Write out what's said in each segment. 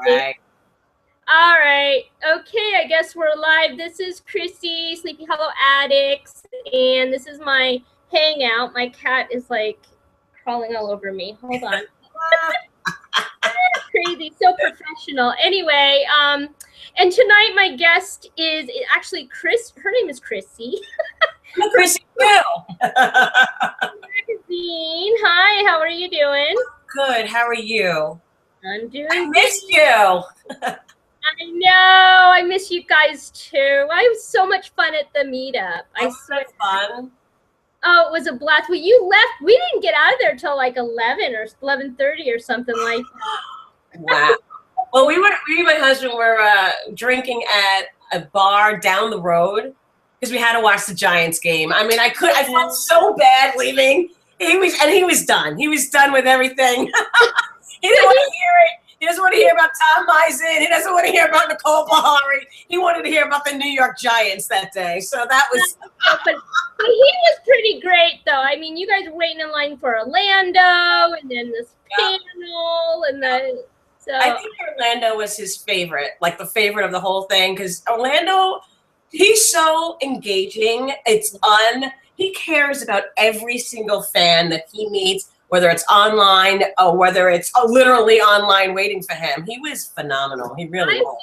Right. All right. Okay, I guess we're live. This is Chrissy, Sleepy Hollow Addicts, and this is my hangout. My cat is like crawling all over me. Hold on. Crazy, so professional. Anyway, and tonight my guest is actually Chris. Her name is Chrissy. I'm Chrissy too. Magazine. Hi, how are you doing? Good. How are you? I'm doing. I missed you. I know. I miss you guys too. I had so much fun at the meetup. I swear. Fun. Oh, it was a blast. Well, you left. We didn't get out of there till like 11 or 11:30 or something like that. Wow. Well, me and my husband were drinking at a bar down the road because we had to watch the Giants game. I mean, I felt so bad leaving. He was done. He was done with everything. He didn't want to hear it. He doesn't want to hear about Tom Meisen. He doesn't want to hear about Nicole Bahari. He wanted to hear about the New York Giants that day. So that was. But he was pretty great, though. I mean, you guys were waiting in line for Orlando, and then this panel, and the. So I think Orlando was his favorite, like the favorite of the whole thing, because Orlando, he's so engaging. He cares about every single fan that he meets, whether it's online or whether it's literally online waiting for him. He was phenomenal. He really was.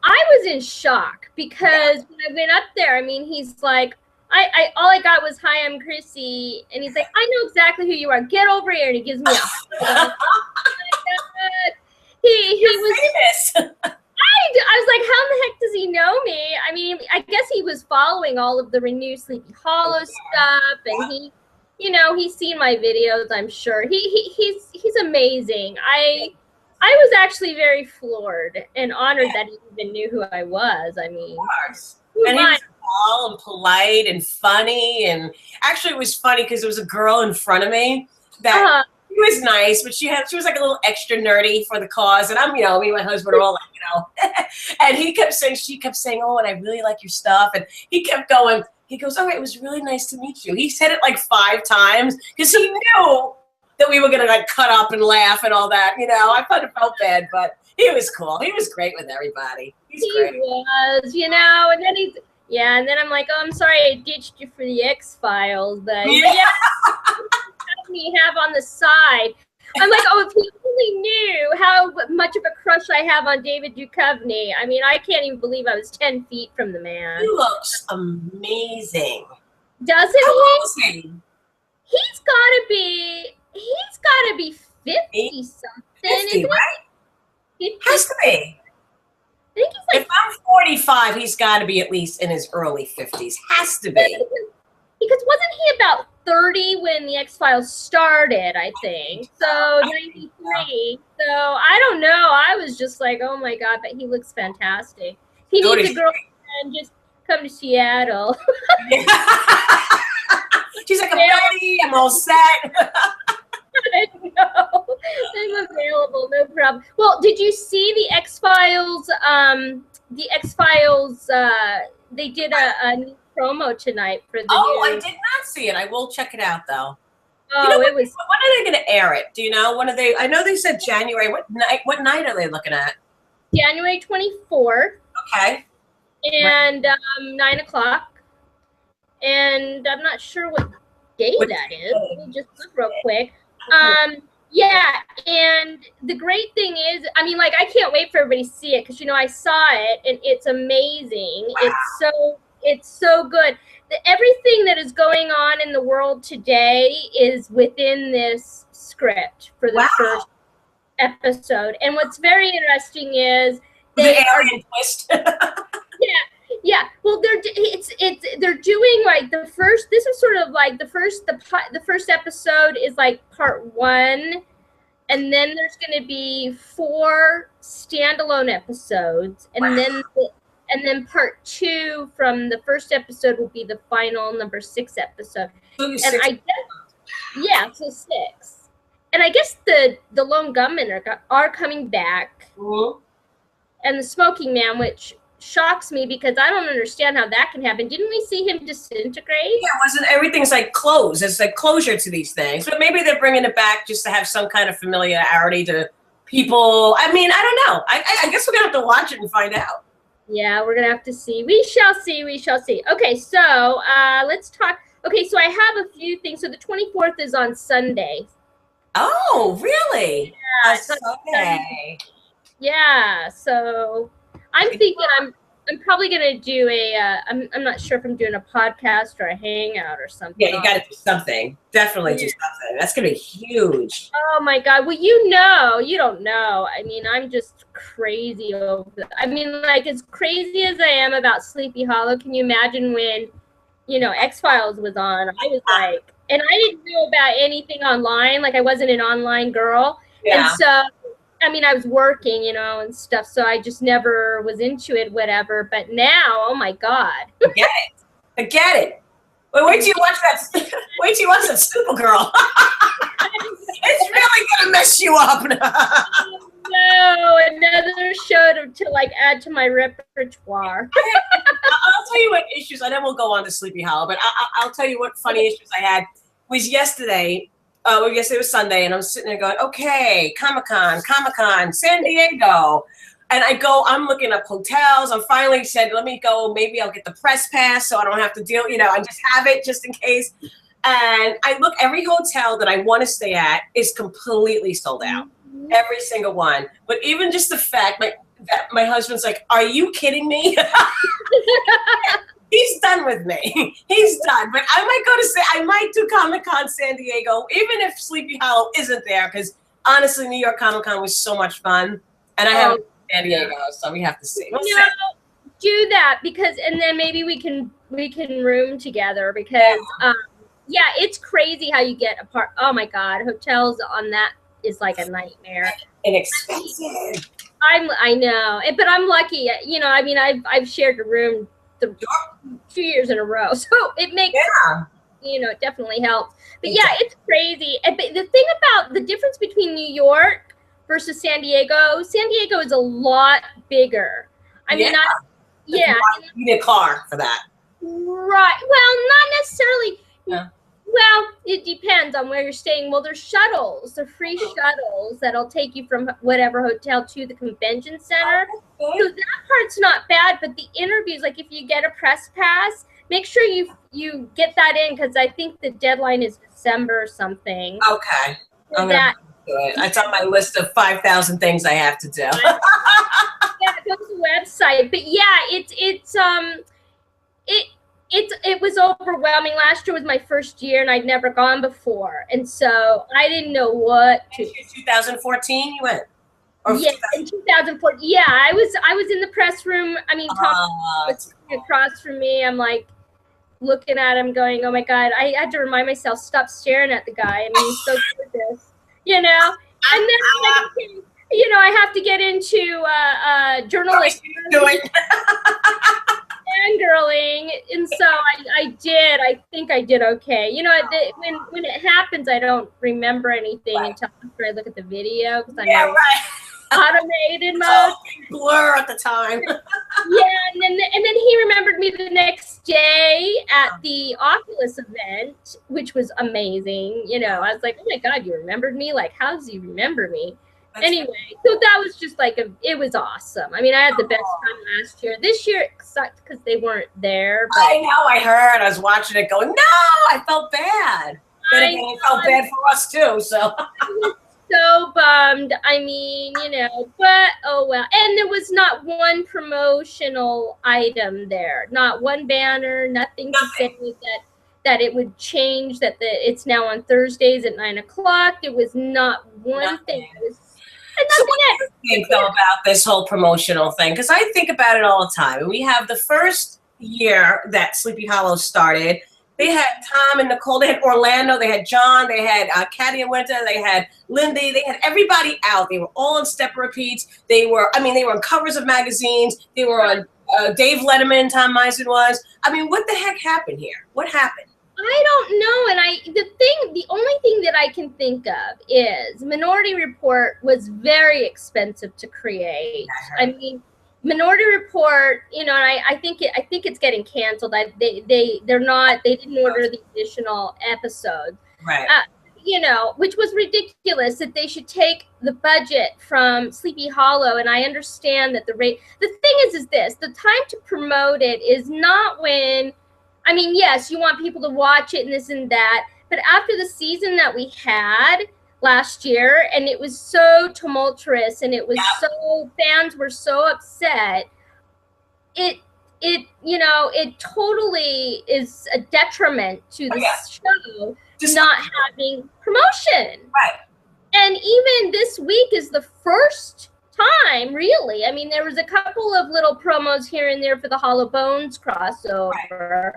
I was in shock because when I went up there, I mean, he's like, all I got was, "Hi, I'm Chrissy," and he's like, "I know exactly who you are. Get over here," and he gives me a hug. He was famous. I was like, how in the heck does he know me? I mean, I guess he was following all of the Renew Sleepy Hollow stuff, and he's seen my videos. I'm sure he's amazing. I was actually very floored and honored that he even knew who I was. I mean, of course. And he was tall and polite and funny, and actually it was funny because there was a girl in front of me that. She was nice, but she was like a little extra nerdy for the cause. And I'm, me and my husband are all like, and she kept saying, "Oh, and I really like your stuff." And he kept going, he goes, "All right, it was really nice to meet you." He said it like 5 times because he knew that we were going to like cut up and laugh and all that. I kind of felt bad, but he was cool. He was great with everybody. He was, and then and then I'm like, "Oh, I'm sorry I ditched you for the X-Files, but me have on the side." I'm like, "Oh, if he only knew how much of a crush I have on David Duchovny." I mean, I can't even believe I was 10 feet from the man. He looks amazing. Doesn't he? He's gotta be 50 something. 50, right? 50? Has to be. I think he's like, if I'm 45, he's got to be at least in his early 50s. Has to be. Because wasn't he about 30 when the X-Files started, I think. So 93. So I don't know. I was just like, oh my God, but he looks fantastic. He needs a girlfriend, just come to Seattle. She's like, "I'm ready, I'm all set." I know. I'm available, no problem. Well, did you see the X-Files? The X-Files, they did a new promo tonight for the I did not see it. I will check it out though. Oh, it was. When are they going to air it? Do you know? When are they? I know they said January. What night are they looking at? January 24th. Okay. And 9 o'clock. And I'm not sure what day that is. Let me just look real quick. Yeah, and the great thing is, I mean, like, I can't wait for everybody to see it because I saw it and it's amazing. Wow. It's so good. Everything that is going on in the world today is within this script for the first episode. And what's very interesting is the alien twist. Yeah. Well, they're doing like the first. This is sort of like the first episode is like part 1, and then there's going to be 4 standalone episodes, and then part 2 from the first episode will be the final number 6 episode. So so 6. And I guess the Lone Gunmen are coming back, and the Smoking Man, which shocks me because I don't understand how that can happen. Didn't we see him disintegrate? Yeah, everything's like closed. It's like closure to these things. But maybe they're bringing it back just to have some kind of familiarity to people. I mean, I don't know. I guess we're gonna have to watch it and find out. Yeah, we're gonna have to see. We shall see. We shall see. Okay, so let's talk. Okay, so I have a few things. So the 24th is on Sunday. Oh, really? Yeah, Sunday. Yeah. So I'm thinking I'm probably gonna do I'm not sure if I'm doing a podcast or a hangout or something. Yeah, you got to do something. Definitely do something. That's gonna be huge. Oh my God! Well, you don't know. I mean, I'm just crazy over. I mean, like as crazy as I am about Sleepy Hollow. Can you imagine when, X-Files was on? I was like, and I didn't know about anything online. Like I wasn't an online girl, and so. I mean, I was working, and stuff, so I just never was into it, whatever. But now, oh my God. I get it. Wait till you watch that. Wait till you watch that Supergirl. It's really gonna mess you up. No, another show to like add to my repertoire. I'll tell you what issues, and then we'll go on to Sleepy Hollow. But I'll tell you what funny issues I had was yesterday. Yesterday was Sunday, and I'm sitting there going, okay, Comic-Con, San Diego. And I'm looking up hotels. I finally said, let me go. Maybe I'll get the press pass so I don't have to deal, I just have it just in case. And I look, every hotel that I want to stay at is completely sold out. Every single one. But even just the fact that my husband's like, are you kidding me? He's done with me. He's done. But I might do Comic-Con San Diego, even if Sleepy Hollow isn't there, because honestly, New York Comic-Con was so much fun. And I haven't San Diego, so we have to see. Do that and then maybe we can room together because it's crazy how you get apart. Oh my God, hotels on that is like a nightmare. And expensive. I know, but I'm lucky. I mean, I've shared a room 2 years in a row, so it makes it definitely helps. But it's crazy. But the thing about the difference between New York versus San Diego is a lot bigger. I mean, you need a car for that, right? Well, not necessarily. Yeah. Well, it depends on where you're staying. Well, there's shuttles. They're free shuttles that'll take you from whatever hotel to the convention center. So that part's not bad, but the interviews, like if you get a press pass, make sure you get that in because I think the deadline is December or something. Okay. I'm gonna do it. It's on my list of 5,000 things I have to do. Go to the website. But it was overwhelming. Last year was my first year, and I'd never gone before, and so I didn't know what to. 2014, you went. Yeah, in 2014. Yeah, I was in the press room. I mean, Tom was across from me. I'm like looking at him, going, "Oh my God!" I had to remind myself, stop staring at the guy. I mean, he's so gorgeous, And then, I have to get into journalism. Fangirling, and so I did. I think I did okay. When it happens, I don't remember anything until after I look at the video because I'm automated mode. Blur at the time. And then he remembered me the next day at the Oculus event, which was amazing. I was like, oh my God, you remembered me? Like, how does he remember me? Anyway, so that was just it was awesome. I mean, I had the best time last year. This year it sucked because they weren't there. But I know, I heard. I was watching it going, no, I felt bad. But again, it felt bad for us too, so. I was so bummed. I mean, but oh well. And there was not one promotional item there. Not one banner, nothing to say that it would change, that it's now on Thursdays at 9:00. It was not one thing. It was So what do you think, though, about this whole promotional thing? Because I think about it all the time. And we have the first year that Sleepy Hollow started, they had Tom and Nicole, they had Orlando, they had John, they had Caddy and Winter, they had Lindy, they had everybody out. They were all on step repeats. They were on covers of magazines. They were on Dave Letterman, Tom Meisen was. I mean, what the heck happened here? What happened? I don't know, and the only thing that I can think of is Minority Report was very expensive to create. I mean, Minority Report, and I think it's getting canceled. They didn't order the additional episodes. Right. you know, which was ridiculous, that they should take the budget from Sleepy Hollow. And I understand that the thing is this, the time to promote it is not when, I mean, yes, you want people to watch it and this and that, but after the season that we had last year, and it was so tumultuous, and it was so, fans were so upset, it you know, it totally is a detriment to the show not having promotion. Right. And even this week is the first time, really. I mean, there was a couple of little promos here and there for the Hollow Bones crossover. Right.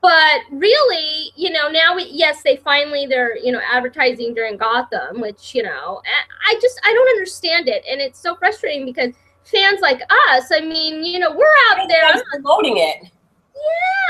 But really, you know, now they're, you know, advertising during Gotham, which, you know, I don't understand it. And it's so frustrating because fans like us, I mean, you know, we're out there promoting it.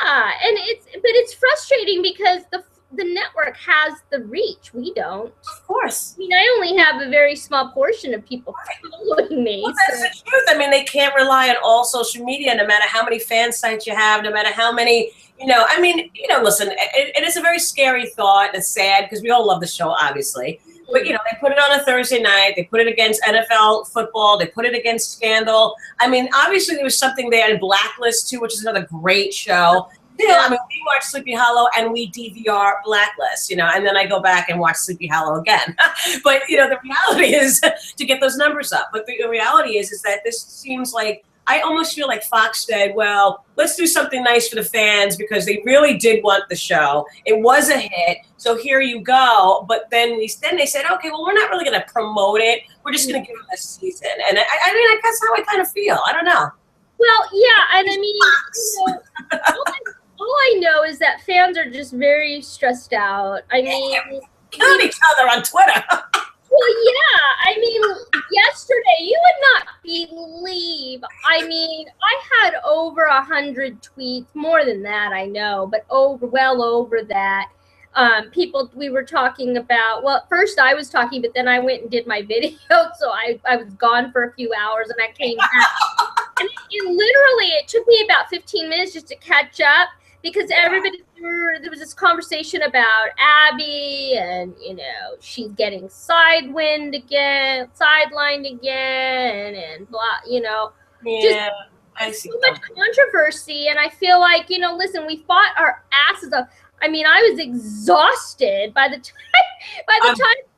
Yeah, and it's frustrating because the network has the reach. We don't. Of course. I mean, I only have a very small portion of people following me. Well, that's the truth. I mean, they can't rely on all social media, no matter how many fan sites you have, no matter how many, you know, I mean, you know, listen, it is a very scary thought. It's sad because we all love the show, obviously. But, you know, they put it on a Thursday night. They put it against NFL football. They put it against Scandal. I mean, obviously there was something there in Blacklist, too, which is another great show. You know, I mean, we watch Sleepy Hollow and we DVR Blacklist, you know, and then I go back and watch Sleepy Hollow again. But, you know, the reality is to get those numbers up. But the reality is that this seems like, I almost feel like Fox said, well, let's do something nice for the fans because they really did want the show. It was a hit, so here you go. But then they said, okay, well, we're not really going to promote it. We're just going to give it a season. And I mean, that's how I kind of feel. I don't know. Well, yeah, and I mean, you know, all I know is that fans are just very stressed out. I mean, killing each other on Twitter. Well, yeah, I mean, yesterday, you would not believe, I mean, I had over 100 tweets, more than that, I know, but well over that. People, we were talking about, well, first I was talking, but then I went and did my video, so I was gone for a few hours, and I came back. And it took me about 15 minutes just to catch up, because everybody, there was this conversation about Abby, and, you know, she's getting sidelined again, and blah, you know. Yeah, I see. So much controversy, and I feel like, you know, listen, we fought our asses off. I mean, I was exhausted by the time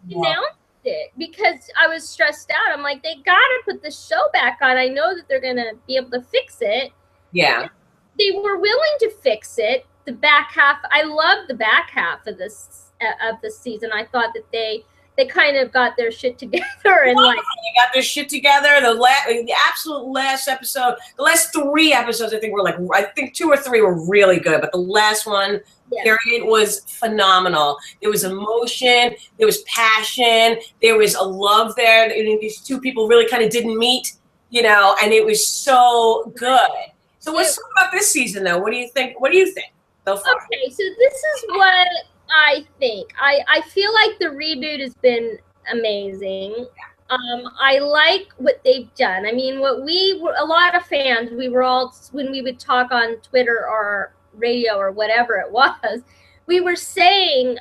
we announced it, because I was stressed out. I'm like, they gotta put the show back on. I know that they're gonna be able to fix it. Yeah. And they were willing to fix it. The back half, I love the back half of this of the season. I thought that they kind of got their shit together, and like they got their shit together. The absolute last episode, the last 3 episodes, I think were like, I think 2 or 3 were really good, but the last one, period, was phenomenal. There was emotion, there was passion, there was a love there. These 2 people really kind of didn't meet, you know, and it was so good. So let's talk about this season, though. What do you think? What do you think so far? Okay, so this is what I think. I feel like the reboot has been amazing. I like what they've done. I mean, a lot of fans, we were all, when we would talk on Twitter or radio or whatever it was, we were saying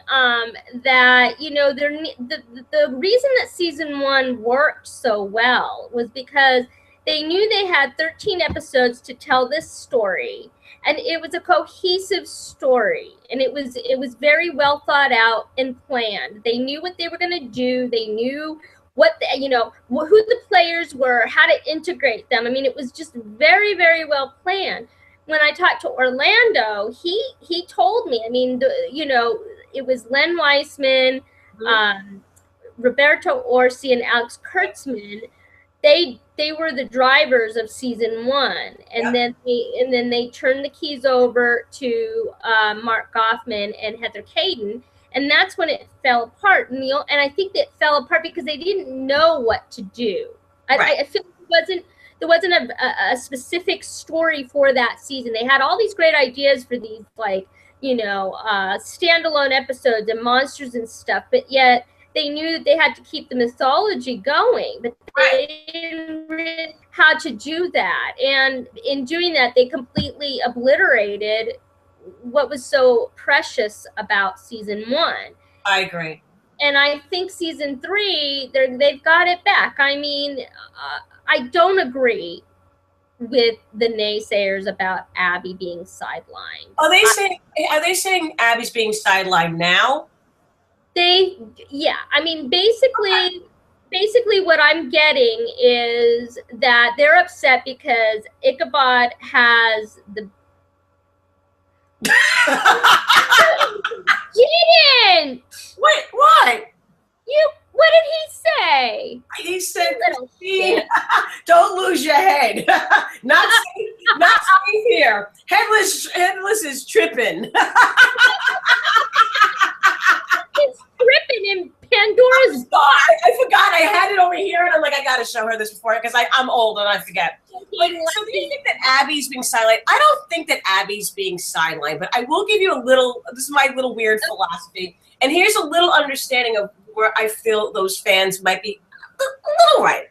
that, you know, the reason that season 1 worked so well was because they knew they had 13 episodes to tell this story, and it was a cohesive story, and it was very well thought out and planned. They knew what they were going to do. They knew what you know, who the players were, how to integrate them. I mean, it was just very, very well planned. When I talked to Orlando, he told me, I mean, you know, it was Len Weissman, Roberto Orsi, and Alex Kurtzman. They were the drivers of season 1, and then they turned the keys over to Mark Goffman and Heather Caden, and that's when it fell apart. And I think that it fell apart because they didn't know what to do. I feel like there wasn't a specific story for that season. They had all these great ideas for these, like, you know, standalone episodes and monsters and stuff, but yet they knew that they had to keep the mythology going, but they didn't really know how to do that. And in doing that, they completely obliterated what was so precious about season 1. I agree. And I think season 3, they've got it back. I mean, I don't agree with the naysayers about Abby being sidelined. Are they saying Abby's being sidelined now? Yeah. I mean, basically what I'm getting is that they're upset because Ichabod has the didn't. Wait, what? What did he say? He said, "Don't lose your head. not safe here. Headless is tripping." It's tripping in Pandora's box. I forgot. I had it over here, and I'm like, I got to show her this before because I'm old and I forget. But, so do you think that Abby's being sidelined? I don't think that Abby's being sidelined, but I will give you a little. This is my little weird philosophy, and here's a little understanding of where I feel those fans might be a little right.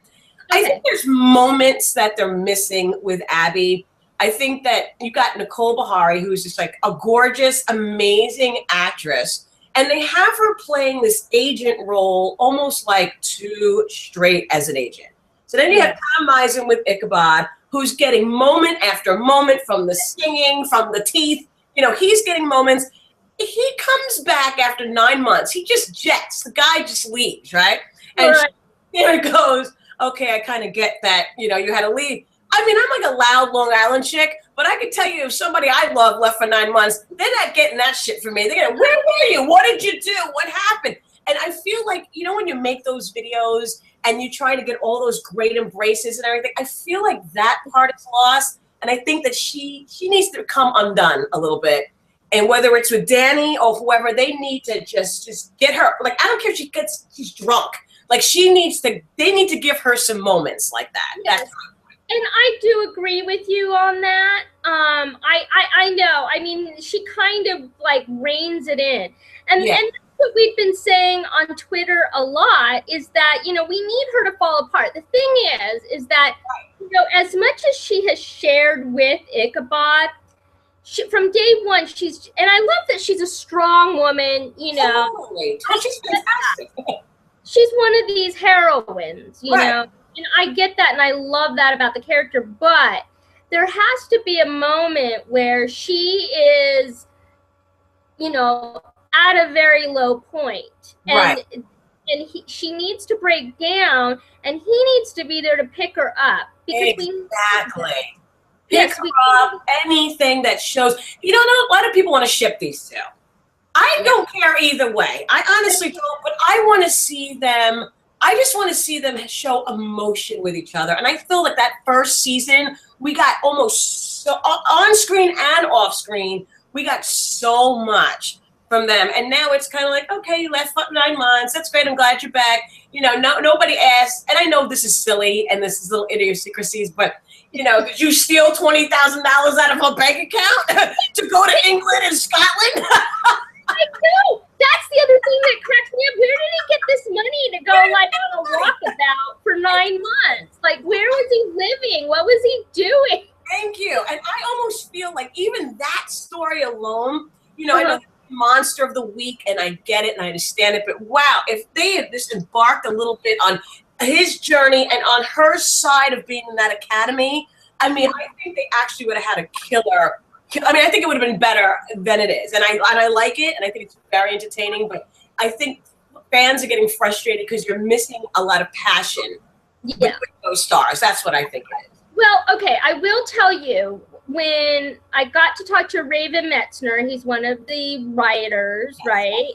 Okay. I think there's moments that they're missing with Abby. I think that you got Nicole Bahari, who's just like a gorgeous, amazing actress, and they have her playing this agent role almost like too straight as an agent. So then you have Tom Misen with Ichabod, who's getting moment after moment from the singing, from the teeth. You know, he's getting moments. He comes back after 9 months. He just jets. The guy just leaves, right? And here goes, okay, I kind of get that, you know, you had to leave. I mean, I'm like a loud Long Island chick, but I can tell you if somebody I love left for 9 months, they're not getting that shit from me. They're going, where were you? What did you do? What happened? And I feel like, you know, when you make those videos and you try to get all those great embraces and everything, I feel like that part is lost. And I think that she needs to come undone a little bit. And whether it's with Danny or whoever, they need to just get her. Like, I don't care if she's drunk. Like, they need to give her some moments like that. Yes. And I do agree with you on that. I know. I mean, she kind of like reins it in. And that's what we've been saying on Twitter a lot is that, you know, we need her to fall apart. The thing is that, you know, as much as she has shared with Ichabod, from day one, and I love that she's a strong woman, you know. Totally. She's fantastic. She's one of these heroines, you know. And I get that, and I love that about the character, but there has to be a moment where she is, you know, at a very low point. And, she needs to break down, and he needs to be there to pick her up. Because Pick her up, anything that shows. You know, a lot of people want to ship these two. I don't care either way. I honestly don't, but I want to see them. I just want to see them show emotion with each other. And I feel like that first season, we got almost so on screen and off screen, we got so much from them. And now it's kind of like, okay, you left for 9 months. That's great. I'm glad you're back. You know, nobody asked. And I know this is silly and this is little idiosyncrasies, but, you know, did you steal $20,000 out of her bank account to go to England and Scotland? I know. That's the other thing that cracks me up. Where did he get this money to go like on a walkabout for 9 months? Like, where was he living? What was he doing? Thank you. And I almost feel like even that story alone, you know, I know monster of the week and I get it and I understand it, but wow, if they had just embarked a little bit on his journey and on her side of being in that academy, I mean, I think they actually would have had a killer. I mean, I think it would have been better than it is. And I like it, and I think it's very entertaining, but I think fans are getting frustrated because you're missing a lot of passion with those stars. That's what I think it is. Well, okay, I will tell you, when I got to talk to Raven Metzner, he's one of the writers, right?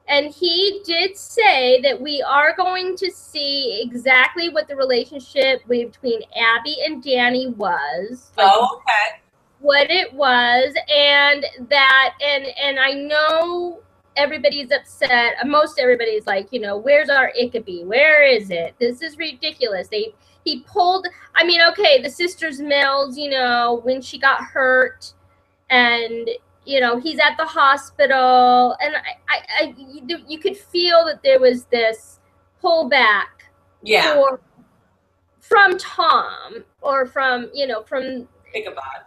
And he did say that we are going to see exactly what the relationship between Abby and Danny was. Like, okay. What it was, and that, and I know everybody's upset. Most everybody's like, you know, where's our Ichabod? Where is it? This is ridiculous. He pulled. I mean, okay, the Sisters Mills, you know, when she got hurt, and you know, he's at the hospital, and you could feel that there was this pullback, from Tom or from, you know, from Ichabod,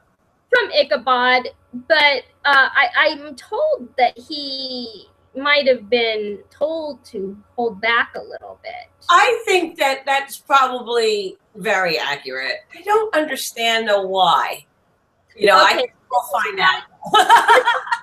but I'm told that he might have been told to hold back a little bit. I think that that's probably very accurate. I don't understand though why. You know, okay. We'll find out.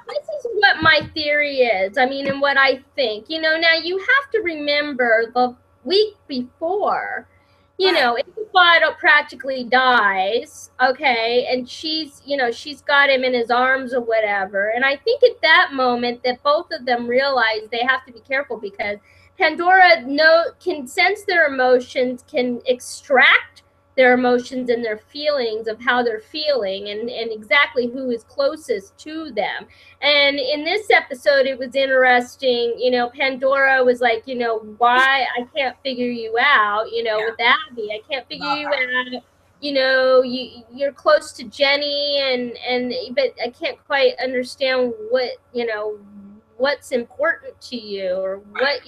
This is what my theory is. I mean, and what I think. You know, now you have to remember the week before, you know, Ichabod practically dies, okay, and she's, you know, she's got him in his arms or whatever. And I think at that moment that both of them realize they have to be careful, because Pandora can sense their emotions, can extract their emotions and their feelings of how they're feeling, and exactly who is closest to them. And in this episode, it was interesting, you know, Pandora was like, you know, why I can't figure you out, you know, with Abby, I can't figure you out, you know, you're close to Jenny, and but I can't quite understand what, you know, what's important to you, or what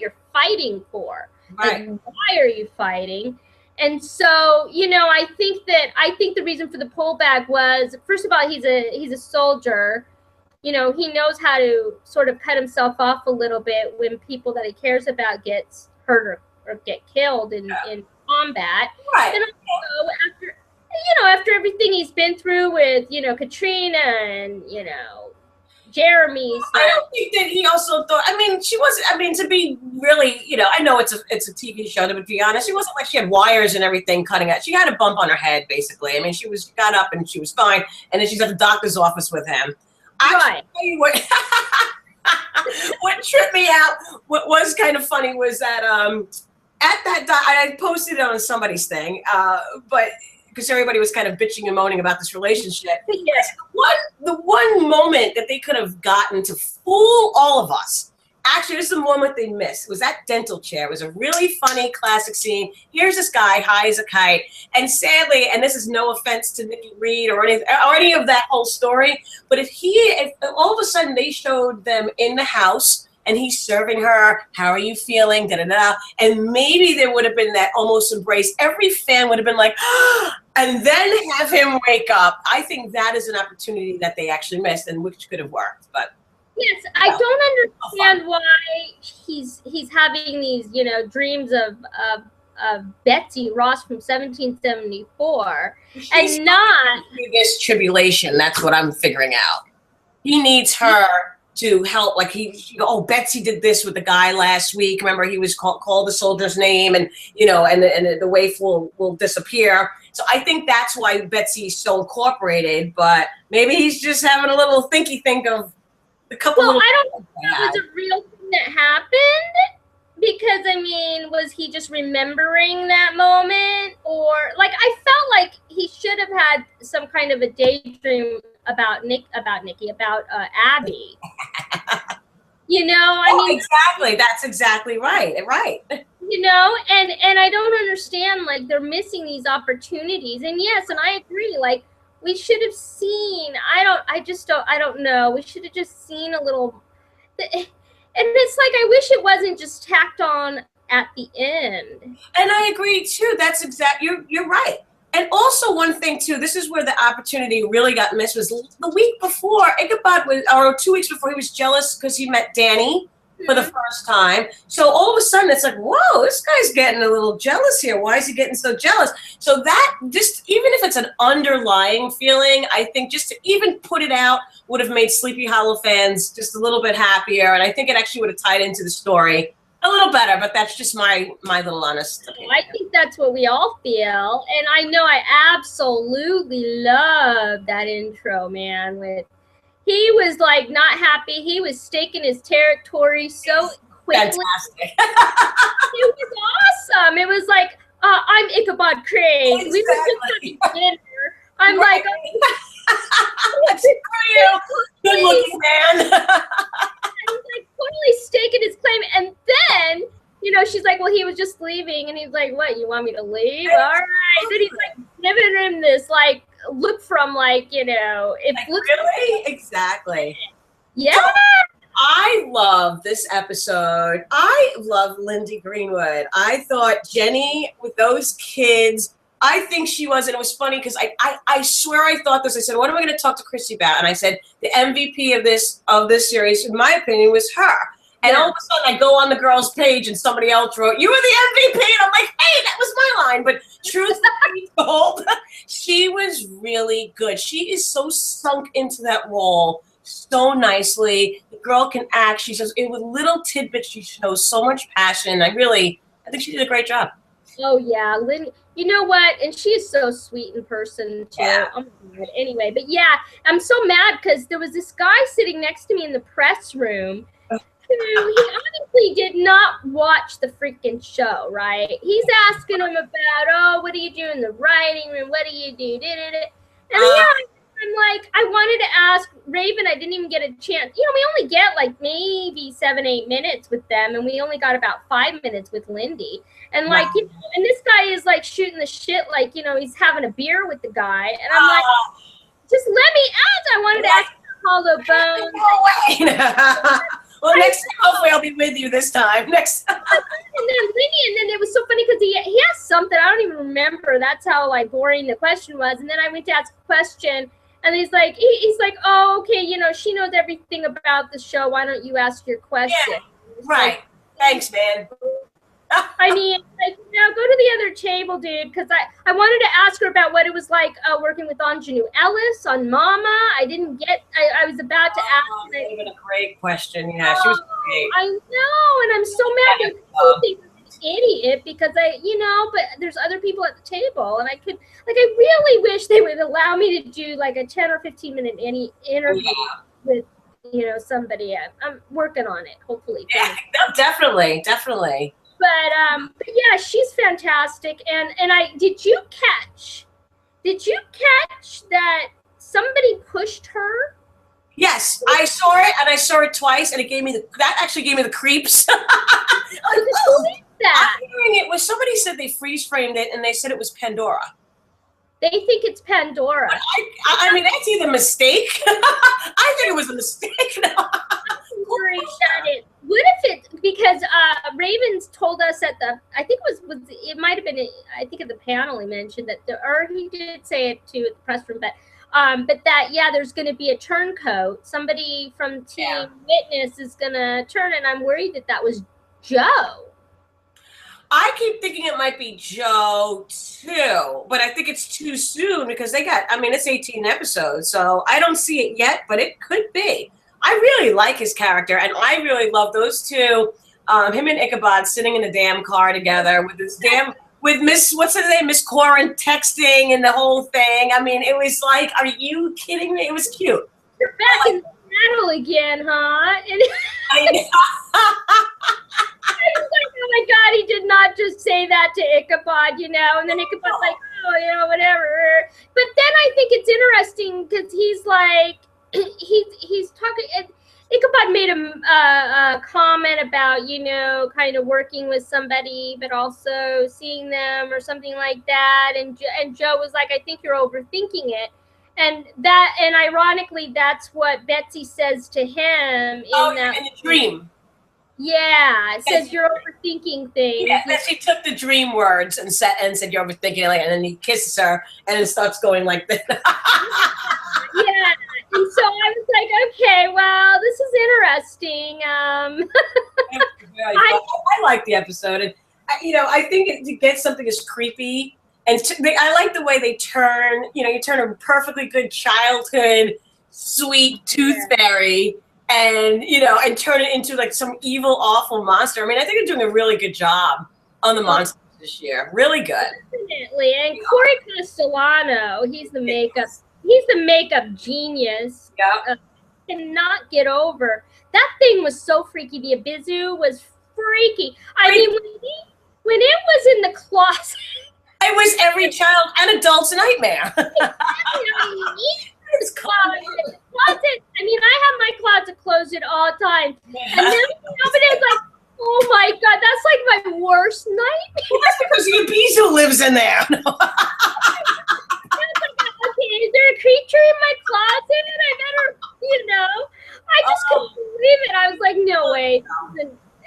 you're fighting for. Like, why are you fighting? And so, you know, I think the reason for the pullback was, first of all, he's a soldier. You know, he knows how to sort of cut himself off a little bit when people that he cares about gets hurt or get killed in combat. Right. And also after everything he's been through with, you know, Katrina and, you know, Jeremy's. I don't think that he also thought, I mean, she wasn't, I mean, to be really, you know, I know it's a TV show, to be honest, she wasn't like she had wires and everything cutting out. She had a bump on her head, basically. I mean, she got up and she was fine, and then she's at the doctor's office with him. Right. What tripped me out, what was kind of funny was that at that, I posted it on somebody's thing, but because everybody was kind of bitching and moaning about this relationship. Yes. The one moment that they could have gotten to fool all of us, actually, this is the moment they missed. It was that dental chair. It was a really funny, classic scene. Here's this guy, high as a kite. And sadly, and this is no offense to Nikki Reed or any of that whole story, but if all of a sudden they showed them in the house, and he's serving her, how are you feeling, da-da-da, and maybe there would have been that almost embrace. Every fan would have been like, and then have him wake up. I think that is an opportunity that they actually missed, and which could have worked. But yes, I don't understand why he's having these, you know, dreams of Betsy Ross from 1774, and not this tribulation. That's what I'm figuring out. He needs her to help, like Betsy did this with the guy last week. Remember, he was called the soldier's name, and you know, and the waif will disappear. So I think that's why Betsy's so incorporated. But maybe he's just having a little think of the couple. Well, I don't think that was a real thing that happened, because I mean, was he just remembering that moment, or like I felt like he should have had some kind of a daydream about Abby. You know, I mean, exactly. That's exactly right. Right. You know, and I don't understand, like, they're missing these opportunities. And yes, and I agree, like, we should have seen, I don't know, we should have just seen a little, and it's like, I wish it wasn't just tacked on at the end. And I agree too. That's you're right. And also one thing too, this is where the opportunity really got missed, was the week before, Ichabod was, or 2 weeks before, he was jealous because he met Danny for the first time. So all of a sudden it's like, whoa, this guy's getting a little jealous here. Why is he getting so jealous? So that, just even if it's an underlying feeling, I think just to even put it out would have made Sleepy Hollow fans just a little bit happier. And I think it actually would have tied into the story a little better, but that's just my little honest opinion. I think that's what we all feel, and I know I absolutely love that intro, man. He was like not happy. He was staking his territory so quickly. Fantastic. It was awesome. It was like, I'm Ichabod Crane. Exactly. We were just having dinner. I'm right. Like, you, good looking man. He was like totally staking his claim, and then, you know, she's like, well, he was just leaving, and he's like, what, you want me to leave? All right. Then he's like giving him this like look from, like, you know, it like, looks really like, exactly. Yeah. So, I love this episode. I love Lindy Greenwood. I thought Jenny with those kids I think she was, and it was funny because I swear I thought this. I said, "What am I going to talk to Christy about?" And I said, "The MVP of this series, in my opinion, was her." And all of a sudden, I go on the girl's page, and somebody else wrote, "You were the MVP," and I'm like, "Hey, that was my line." But truth be told, she was really good. She is so sunk into that role so nicely. The girl can act. She says it with little tidbits. She shows so much passion. I think she did a great job. Oh yeah, Lynn. You know what? And she's so sweet in person too. Yeah. Oh my God. Anyway, but yeah, I'm so mad because there was this guy sitting next to me in the press room who he obviously did not watch the freaking show, right? He's asking him about, oh, what do you do in the writing room? What do you do? And I'm like, I wanted to ask Raven. I didn't even get a chance. You know, we only get like maybe 7-8 minutes with them, and we only got about 5 minutes with Lindy. And like, you know, and this guy is like shooting the shit, like, you know, he's having a beer with the guy, and I'm like, just let me ask. I wanted to ask Hollow Bones. Well, next time, hopefully I'll be with you this time. Next time. And then it was so funny because he asked something, I don't even remember. That's how like boring the question was. And then I went to ask a question, and he's like, oh, okay, you know, she knows everything about the show. Why don't you ask your question? Yeah, right. Like, thanks, man. I mean, like, now go to the other table, dude, because I wanted to ask her about what it was like working with Anjanou Ellis on Mama. I didn't get, I was about to ask. That would have been a great question. Yeah, she was great. I know, and I'm so mad that I think I'm an idiot because but there's other people at the table, and I really wish they would allow me to do like a 10 or 15 minute interview with, somebody. I'm working on it, hopefully. Yeah, definitely. But yeah, she's fantastic. And did you catch that somebody pushed her? Yes, I saw it, and I saw it twice, and that actually gave me the creeps. Like, Who is that? I'm hearing it was somebody said they freeze framed it, and they said it was Pandora. They think it's Pandora. I mean, that's either a mistake. I think it was a mistake. What if it, because Ravens told us at the, I think it might have been, I think at the panel he mentioned that, or he did say it too at the press room, but that, yeah, there's going to be a turncoat. Somebody from Team Witness is going to turn, and I'm worried that was Joe. I keep thinking it might be Joe too, but I think it's too soon because it's 18 episodes, so I don't see it yet, but it could be. I really like his character, and I really love those two, him and Ichabod sitting in the damn car together with Miss Corin texting and the whole thing. I mean, it was like, are you kidding me? It was cute. You're back in the battle again, huh? I know. I was like, oh my God, he did not just say that to Ichabod, and then Ichabod's like, oh, whatever. But then I think it's interesting because he's like, he's talking, Ichabod made a comment about, kind of working with somebody, but also seeing them or something like that. And Joe was like, I think you're overthinking it. And ironically, that's what Betsy says to him in the dream. Yeah, it says you're overthinking things. Yeah, Betsy took the dream words and said you're overthinking it, and then he kisses her, and it starts going like that. Yeah, and so I was like, okay, well, this is interesting. I like the episode, and I think it gets something as creepy, and I like the way they turn. You turn a perfectly good childhood, sweet tooth fairy, and turn it into like some evil, awful monster. I mean, I think they're doing a really good job on the monsters this year. Really good. Definitely. And Corey Castellano, he's the makeup genius. Yeah. Cannot get over. That thing was so freaky. The Abizu was freaky. I mean, when it was in the closet. It was every child and adult's nightmare. Closet. I mean, I have my closet closed at all times. And then somebody's like, oh my God, that's like my worst nightmare. Well, that's because the Abizu lives in there. Okay, is there a creature in my closet? And I better, I just couldn't believe it. I was like, no way.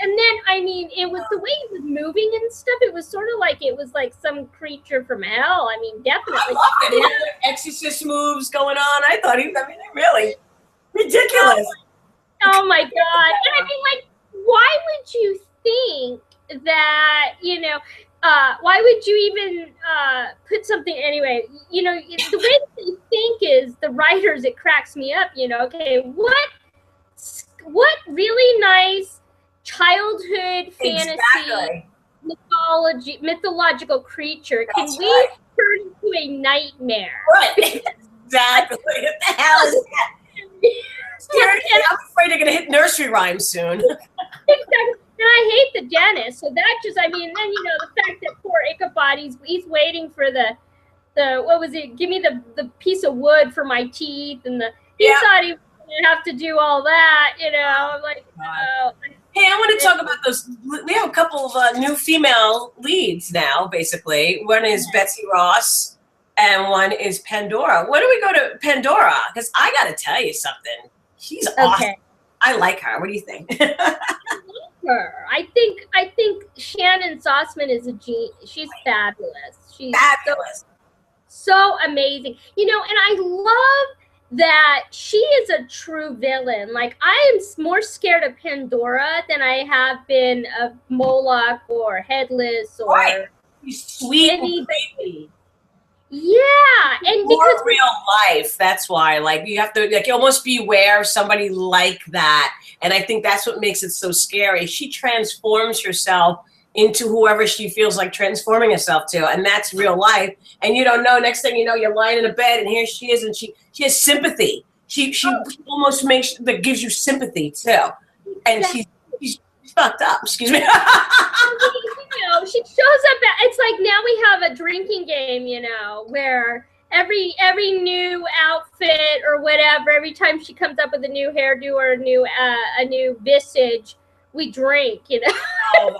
And then, I mean, it was the way it was moving and stuff. It was sort of like it was like some creature from hell. I mean, definitely. I love it. He had exorcist moves going on. I thought they're really ridiculous. Oh my God. And I mean, like, why would you think that, why would you even put something anyway? The way that they think is the writers, it cracks me up, okay, what really nice childhood fantasy mythological creature can we turn into a nightmare? Right. Exactly. What the hell is that? I'm afraid they're going to hit nursery rhymes soon. Exactly. And I hate the dentist. So that just, then, the fact that poor Ichabod, he's waiting for the what was it? Give me the piece of wood for my teeth. And he thought he would have to do all that, I'm like, oh. Hey, I want to talk about those. We have a couple of new female leads now, basically. One is Betsy Ross and one is Pandora. When do we go to Pandora? Because I got to tell you something. She's awesome. I like her. What do you think? I love her. I think Shannon Sossman is a genius. She's fabulous. She's fabulous. So amazing. And I love that she is a true villain. Like, I am more scared of Pandora than I have been of Moloch or Headless or sweet anybody. Yeah, and because real life, that's why. Like, you have to almost beware of somebody like that, and I think that's what makes it so scary. She transforms herself into whoever she feels like transforming herself to, and that's real life. And you don't know. Next thing you know, you're lying in a bed, and here she is, and she has sympathy. She almost gives you sympathy too, and she's fucked up. Excuse me. She shows up. It's like now we have a drinking game, where every new outfit or whatever, every time she comes up with a new hairdo or a new visage, we drink. Oh,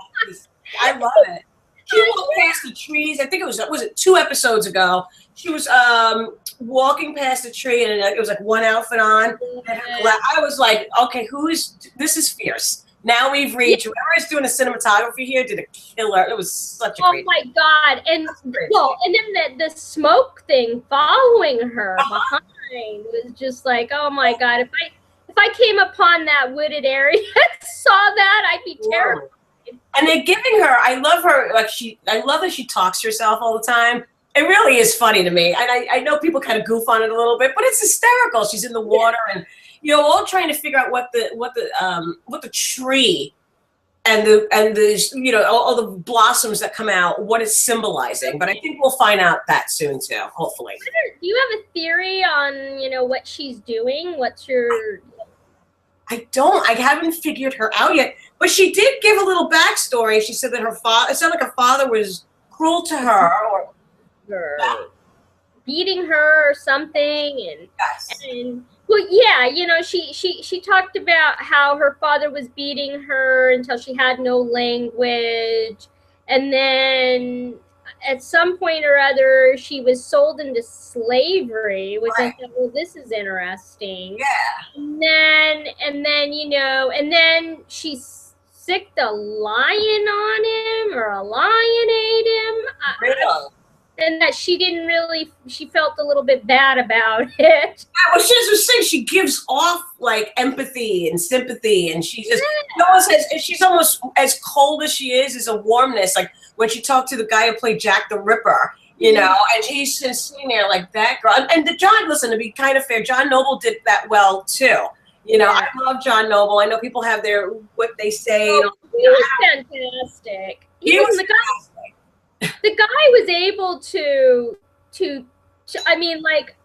I love it. She walked past the trees. I think was it 2 episodes ago? She was walking past a tree, and it was like one outfit on. And I was like, okay, this is fierce. Now we've reached, whoever is doing the cinematography here did a killer. It was such a great. Oh my God. And and then the smoke thing following her behind was just like, oh my God. If I came upon that wooded area and saw that, I'd be terrified. And they're giving her, I love her, I love that she talks to herself all the time. It really is funny to me. And I know people kind of goof on it a little bit, but it's hysterical. She's in the water and all trying to figure out what the tree and the all the blossoms that come out, what it's symbolizing. But I think we'll find out that soon too, hopefully. Do you have a theory on what she's doing? What's your? I don't. I haven't figured her out yet. But she did give a little backstory. She said that her father. It sounded like her father was cruel to her, or beating her or something, and. Well, yeah, she talked about how her father was beating her until she had no language. And then at some point or other, she was sold into slavery, which I thought, well, this is interesting. Yeah. And then she sicked a lion on him, or a lion ate him. Really? And that she felt a little bit bad about it. Yeah, well, she was saying she gives off like empathy and sympathy, and she just she's almost as cold as she is a warmness. Like when she talked to the guy who played Jack the Ripper, and he's just sitting there like that girl. And listen, to be kind of fair, John Noble did that well too. I love John Noble. I know people have what they say. He was fantastic. He was the guy. The guy was able to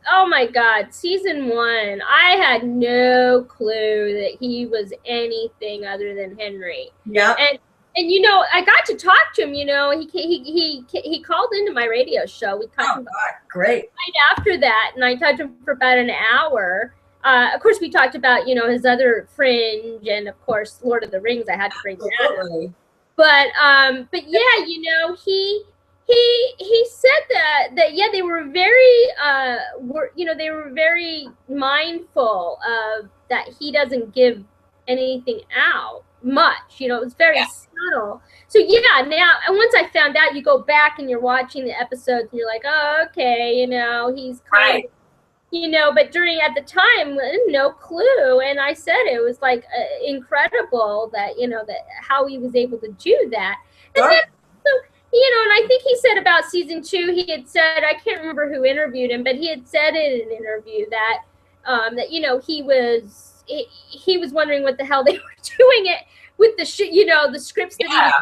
oh my God, season 1, I had no clue that he was anything other than Henry. Yeah. And I got to talk to him, he called into my radio show. We talked about great. Right after that, and I talked to him for about an hour. Of course, we talked about, his other Fringe, and of course, Lord of the Rings. I had to bring that up. But yeah, he said that they were very they were very mindful of that he doesn't give anything out, much. You know, it was very subtle. So yeah, now, and once I found out, you go back and you're watching the episodes and you're like, oh, okay, you know, he's kind of, you know, but at the time, no clue. And I said it was like incredible that, you know, that how he was able to do that. And then, so, you know, and I think he said about season 2, he had said, I can't remember who interviewed him, but he had said in an interview that, that, you know, he was wondering what the hell they were doing it with the, you know, the scripts that he was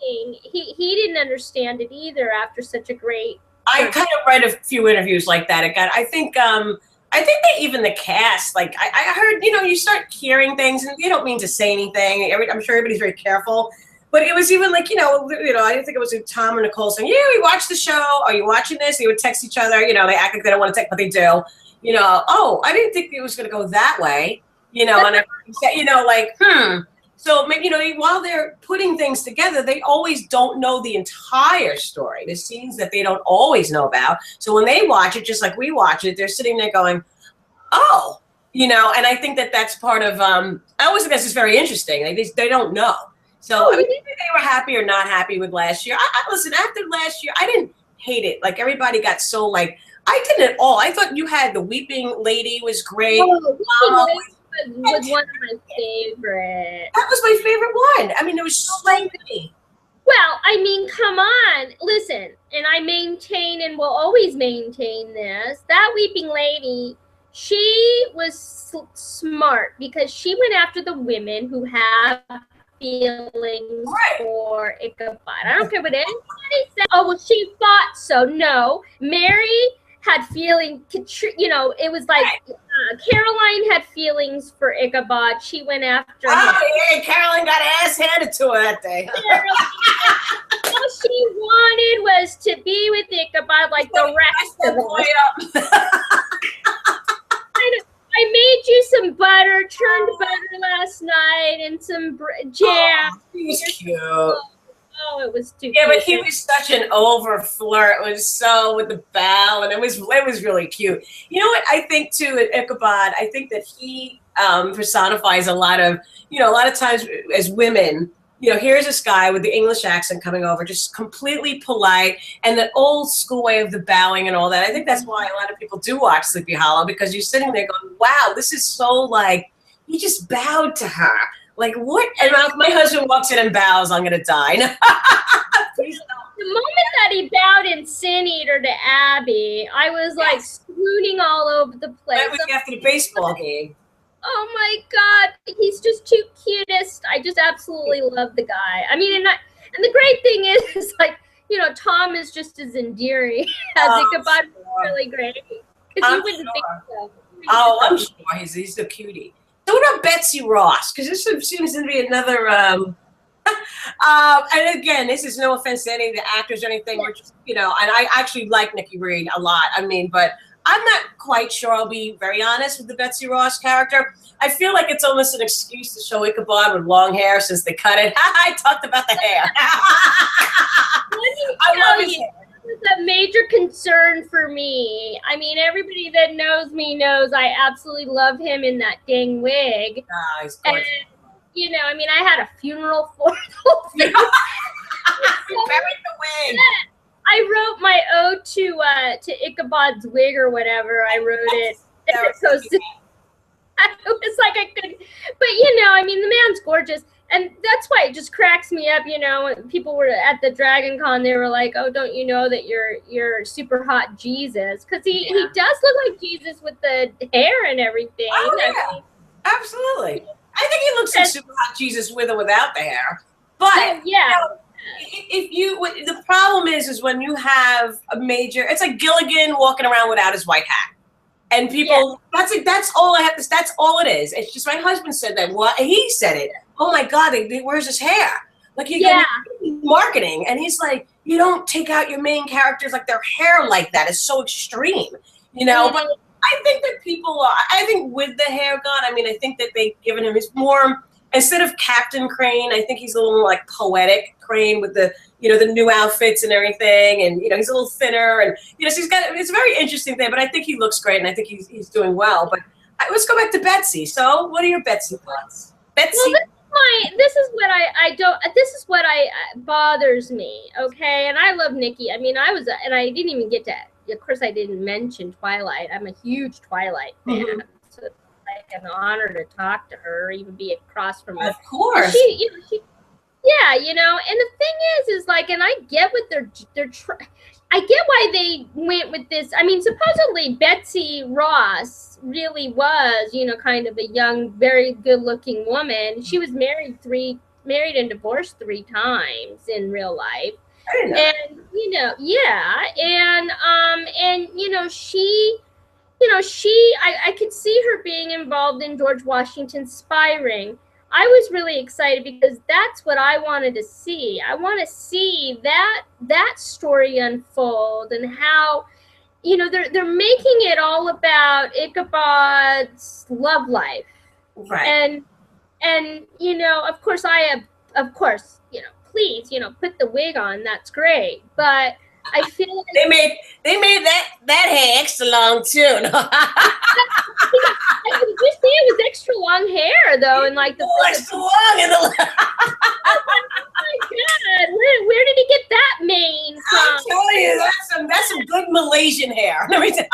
reading. He didn't understand it either after such a great. I kind of read a few interviews like that. I think that even the cast, like I heard, you know, you start hearing things and you don't mean to say anything. I'm sure everybody's very careful. But it was even like, you know, I didn't think it was Tom or Nicole saying, yeah, we watched the show. Are you watching this? They would text each other. You know, they act like they don't want to text, but they do. You know, oh, I didn't think it was going to go that way. You know, and you know, like, So maybe, you know, while they're putting things together, they always don't know the entire story. There's scenes that they don't always know about. So when they watch it, just like we watch it, they're sitting there going, oh, you know, and I think that that's part of, I always think that's just very interesting. They don't know. So I mean, if they were happy or not happy with last year. Listen, after last year, I didn't hate it. Like everybody got so like, I didn't at all. I thought you had the Weeping Lady was great. Was one of my favorites. That was my favorite one. I mean, it was so many. Well, I mean, come on. Listen, and I maintain and will always maintain this. That Weeping Lady, she was smart because she went after the women who have feelings for Ichabod. I don't care what anybody said. Oh, well, she thought so. No. Mary had feeling, you know, it was like Caroline had feelings for Ichabod. She went after him. Yeah, Caroline got ass handed to her that day. All she wanted was to be with Ichabod like the rest of them. I made you some butter, churned butter last night, and some jam. He was cute. Oh, it was too cute. Yeah, but he was such an over flirt. It was so with the bell, and it was really cute. You know what I think too at Ichabod? I think that he personifies a lot of times as women. You know, here's this guy with the English accent coming over, just completely polite, and that old school way of the bowing and all that. I think that's why a lot of people do watch Sleepy Hollow, because you're sitting there going, wow, this is so like, he just bowed to her. Like, what? And if my husband walks in and bows, I'm going to die. Please don't. The moment that he bowed in Sin Eater to Abby, I was like swooning all over the place. That was after the baseball game. Oh my God, he's just too cutest. I just absolutely love the guy. I mean, and the great thing is like, you know, Tom is just as endearing as Ichabod. Really great. Because you wouldn't think so. I'm sure he's the cutie. So what about Betsy Ross? Because this seems to be another. And again, this is no offense to any of the actors or anything. We're just, you know, and I actually like Nikki Reed a lot. I mean, but I'm not quite sure, I'll be very honest, with the Betsy Ross character. I feel like it's almost an excuse to show Ichabod with long hair since they cut it. I talked about the hair. I love his hair. It's a major concern for me. I mean, everybody that knows me knows I absolutely love him in that dang wig. He's gorgeous. And, you know, I mean, I had a funeral for the whole thing. You buried the wig. I wrote my ode to Ichabod's wig or whatever. I wrote it. It was like I couldn't. But, you know, I mean, the man's gorgeous. And that's why it just cracks me up, you know, when people were at the Dragon Con, they were like, oh, don't you know that you're super hot Jesus? Because he does look like Jesus with the hair and everything. Oh, yeah. Absolutely. I think he looks like super hot Jesus with or without the hair. But, yeah. You know, the problem is when you have a major, it's like Gilligan walking around without his white hat. And people, that's all I have to, that's all it is. It's just my husband said that. Well, he said it. Oh my God, where's his hair? Like, you get marketing. And he's like, you don't take out your main characters, like their hair like that is so extreme, you know? But I think that I think with the hair gone, I mean, I think that they've given him, his more, instead of Captain Crane, I think he's a little more like poetic Crane with the, you know, the new outfits and everything. And, you know, he's a little thinner and, you know, so it's a very interesting thing, but I think he looks great and I think he's doing well. But let's go back to Betsy. So what are your Betsy thoughts? Betsy. Well, This is what I bothers me. Okay, and I love Nikki. I mean, and I didn't even get to. Of course, I didn't mention Twilight. I'm a huge Twilight fan. So it's like an honor to talk to her, or even be across from her. Of course. Yeah, and the thing is like, and I get what I get why they went with this. I mean, supposedly Betsy Ross really was, kind of a young, very good-looking woman. She was married and divorced 3 times in real life. I didn't know. And I could see her being involved in George Washington's spy ring. I was really excited because that's what I wanted to see. I want to see that story unfold, and how, they're making it all about Ichabod's love life. Right. And please, put the wig on. That's great. But I feel like they made that hair extra long too. No? I wish it was extra long hair though, and like extra long in the. Oh my God! Where did he get that mane from? I'm telling you, that's some good Malaysian hair. Let me tell you.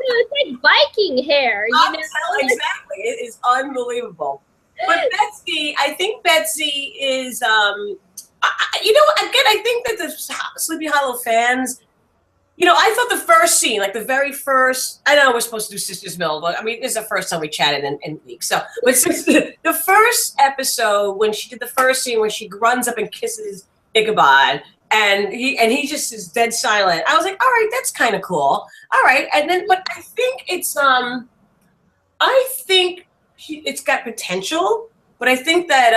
It's like Viking hair. Exactly, it is unbelievable. But Betsy, I think Betsy is. Again, I think that the Sleepy Hollow fans, I thought the first scene, like the very first, I know we're supposed to do Sisters Mill, but I mean, this is the first time we chatted in weeks. So, but since the first episode, when she did the first scene, when she runs up and kisses Ichabod, and he just is dead silent, I was like, all right, that's kind of cool. All right. And then, but I think it's, it's got potential, but I think that,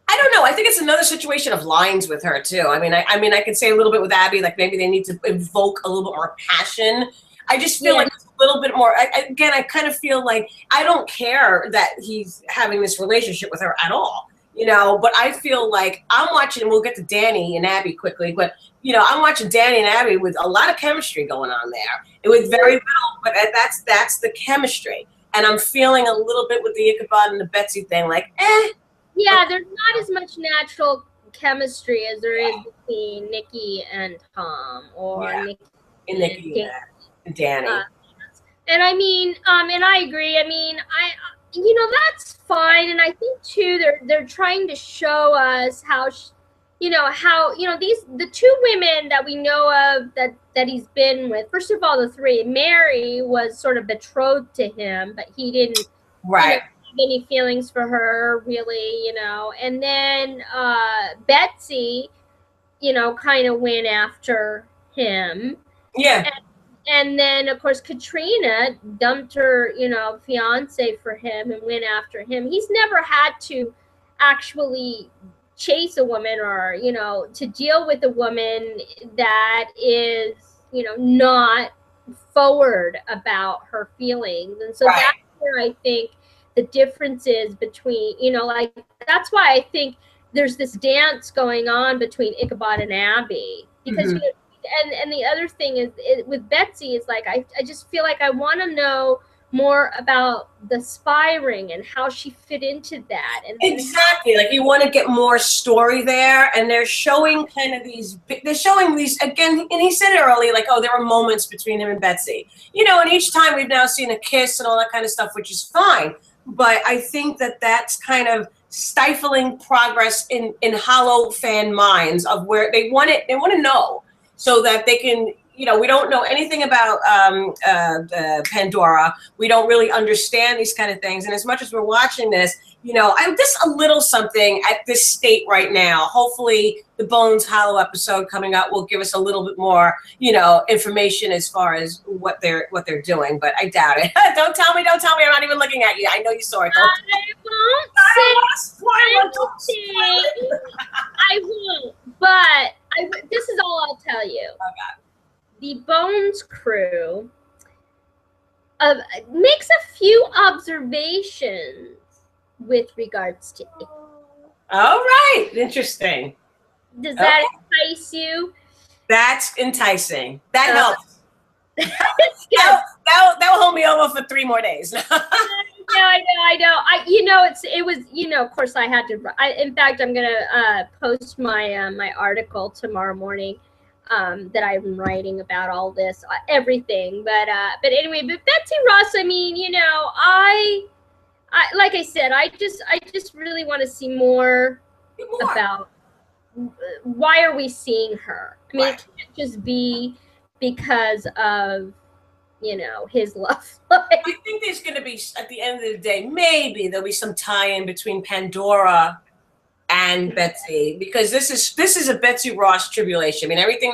I don't know. I think it's another situation of lines with her too. I mean, I could say a little bit with Abby, like maybe they need to evoke a little bit more passion. I just feel like it's a little bit more. I kind of feel like I don't care that he's having this relationship with her at all, But I feel like I'm watching, and we'll get to Danny and Abby quickly. But I'm watching Danny and Abby with a lot of chemistry going on there, and with very little. But that's the chemistry, and I'm feeling a little bit with the Ichabod and the Betsy thing, like Yeah, there's not as much natural chemistry as there is between Nikki and Tom, or Nikki and Danny. And I mean, and I agree. I mean, that's fine. And I think too, they're trying to show us how, the 2 women that we know of that he's been with. First of all, the 3. Mary was sort of betrothed to him, but he didn't. Right. Any feelings for her really, and then Betsy, kind of went after him. Yeah. And then of course Katrina dumped her, fiance for him and went after him. He's never had to actually chase a woman, or to deal with a woman that is, not forward about her feelings. And so that's where I think the differences between, that's why I think there's this dance going on between Ichabod and Abby, because and the other thing is with Betsy is like, I just feel like I want to know more about the spy ring and how she fit into that. And exactly, like you want to get more story there, and they're showing these again, and he said it earlier, like, oh, there were moments between him and Betsy, and each time we've now seen a kiss and all that kind of stuff, which is fine. But I think that that's kind of stifling progress in Hollow fan minds of where they want to know, so that they can, we don't know anything about Pandora. We don't really understand these kind of things. And as much as we're watching this, I'm just a little something at this state right now. Hopefully the Bones Hollow episode coming up will give us a little bit more, information as far as what they're doing, but I doubt it. Don't tell me. I'm not even looking at you. I know you saw it. I won't, but this is all I'll tell you. Okay. The Bones crew makes a few observations with regards to it. All right. Interesting. Does that entice you? That's enticing. That helps. That'll hold me over for 3 more days. I know. It was, of course I had to, in fact, I'm going to post my, my article tomorrow morning that I'm writing about all this, everything. But anyway, but Betsy Ross, I mean, I like I said, I just really want to see more about why are we seeing her. I mean, it can't just be because of, his love life. I think there's going to be, at the end of the day, maybe there'll be some tie-in between Pandora and Betsy, because this is a Betsy Ross tribulation. I mean, everything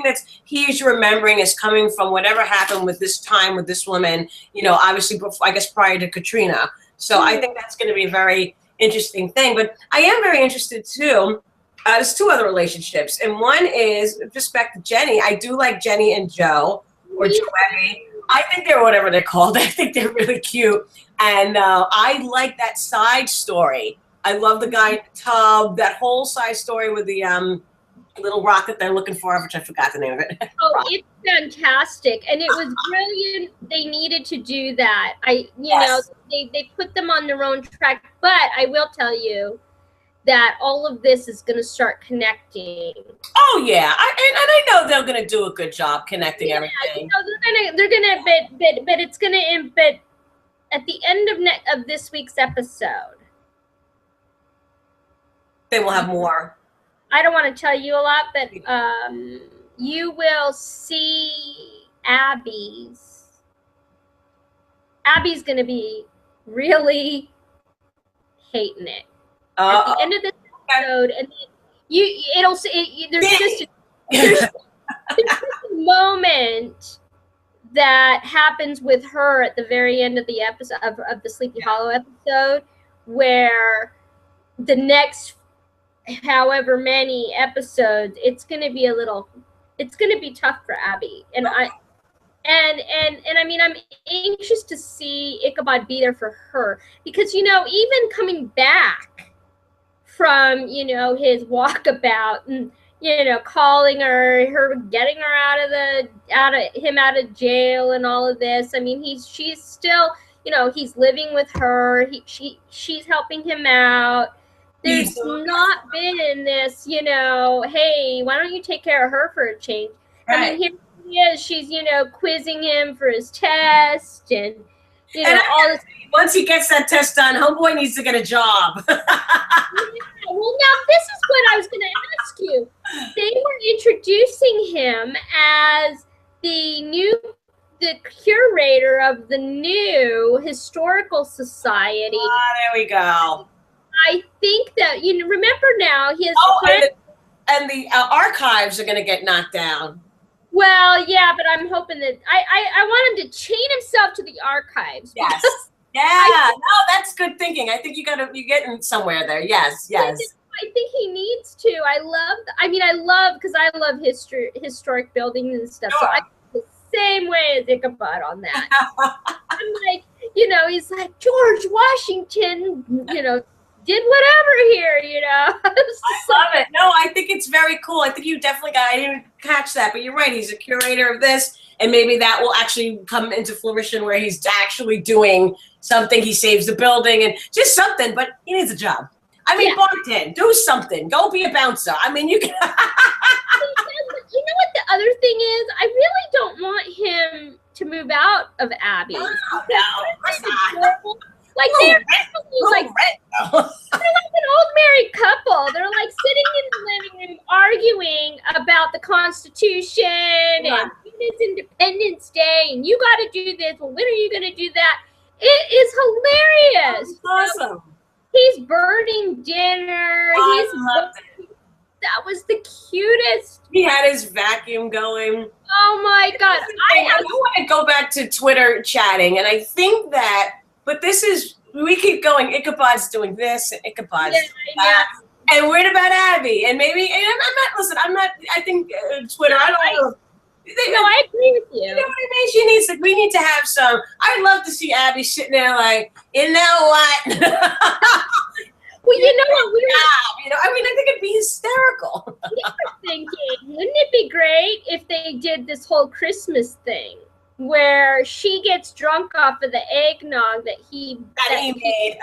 that's he's remembering is coming from whatever happened with this time with this woman. Obviously, before, I guess prior to Katrina. So I think that's going to be a very interesting thing. But I am very interested too. There's 2 other relationships, and one is with respect to Jenny. I do like Jenny and Joe, or Joey. I think they're whatever they're called. I think they're really cute, and I like that side story. I love the guy in the tub. That whole side story with the little rocket they're looking for, which I forgot the name of it. Oh, it's fantastic, and it was brilliant. They needed to do that. They put them on their own track, but I will tell you that all of this is going to start connecting. Oh yeah, and I know they're going to do a good job connecting everything. They're gonna, but it's gonna, but at the end of this week's episode, they will have more. I don't want to tell you a lot, but you will see Abby's going to be really hating it at the end of this episode, and there's just a moment that happens with her at the very end of the episode of the Sleepy Hollow episode, where the next however many episodes, it's going to be tough for Abby. And I mean, I'm anxious to see Ichabod be there for her, because, even coming back from, his walkabout and, calling her, getting her out of jail and all of this. I mean, she's still, he's living with her. She's helping him out. There's not been this, hey, why don't you take care of her for a change? Right. I mean, here she is. She's, quizzing him for his test, and all this. Once he gets that test done, homeboy needs to get a job. Well, now this is what I was going to ask you. They were introducing him as the curator of the new historical society. Oh, there we go. I think that, remember now, his and the archives are going to get knocked down. Well, yeah, but I'm hoping that I want him to chain himself to the archives. Yes. Yeah. No, that's good thinking. I think you're getting somewhere there. Yes. I think he needs to. I love because I love historic buildings and stuff. Sure. So I feel the same way as Ichabod on that. I'm like, he's like, George Washington, did whatever here, I love it. No, I think it's very cool. I think you definitely I didn't catch that, but you're right. He's a curator of this, and maybe that will actually come into fruition where he's actually doing something. He saves the building and just something, but he needs a job. I mean, bartend, do something. Go be a bouncer. I mean, you can. You know what the other thing is? I really don't want him to move out of Abby. No, of course not. Like they're like an old married couple. They're like sitting in the living room arguing about the Constitution and it's Independence Day, and you got to do this. Well, when are you going to do that? It is hilarious. That's awesome. He's burning dinner. That was the cutest. He had his vacuum going. Oh my God! I want to go back to Twitter chatting, and I think that. But we keep going. Ichabod's doing this, and Ichabod's doing that. And what about Abby? And maybe, I'm not, I think Twitter, I don't know. No, I agree with you. You know what I mean? We need to have some, I'd love to see Abby sitting there like, you know what? Well, you know what? I think it'd be hysterical. We were thinking, wouldn't it be great if they did this whole Christmas thing? where she gets drunk off of the eggnog that he made. That he made,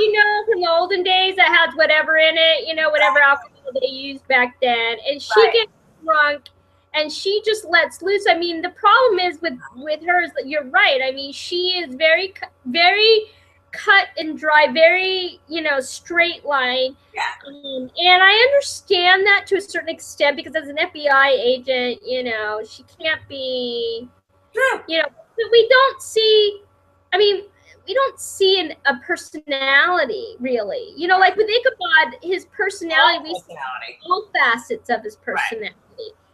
you know, from the olden days that had whatever in it, you know, whatever alcohol they used back then. And she gets drunk and she just lets loose. I mean, the problem is with her is that you're right. I mean, she is very, very cut and dry, very, you know, straight line. Yeah. And I understand that to a certain extent because as an FBI agent, you know, she can't be, you know, but we don't see, I mean, we don't see a personality really, you know, like with Ichabod, his personality, we see all facets of his personality.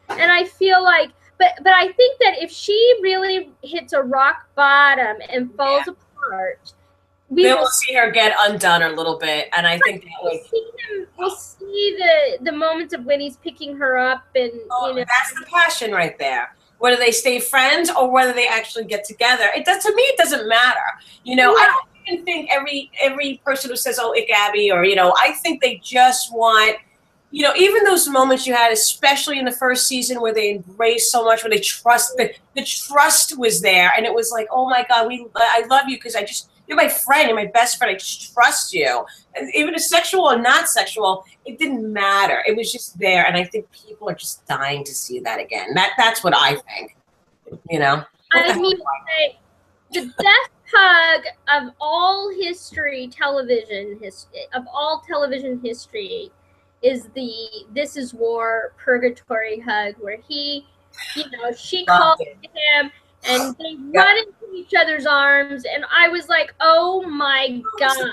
Right. And I feel like, but I think that if she really hits a rock bottom and falls apart, we'll see her get undone a little bit, and I think we'll see the moments of when he's picking her up, and you know, that's the passion right there. Whether they stay friends or whether they actually get together, to me it doesn't matter. You know, I don't even think every person who says, "Oh, Ick Abby," or you know, I think they just want, you know, even those moments you had, especially in the first season where they embraced so much, where they trust, the trust was there, and it was like, oh my God, I love you because you're my friend, you're my best friend, I just trust you. And even if sexual or not sexual, it didn't matter. It was just there, and I think people are just dying to see that again. That's what I think, you know? I mean, the best hug of all television history, is the This Is War purgatory hug, where she called him, and they run into each other's arms, and I was like, oh my God.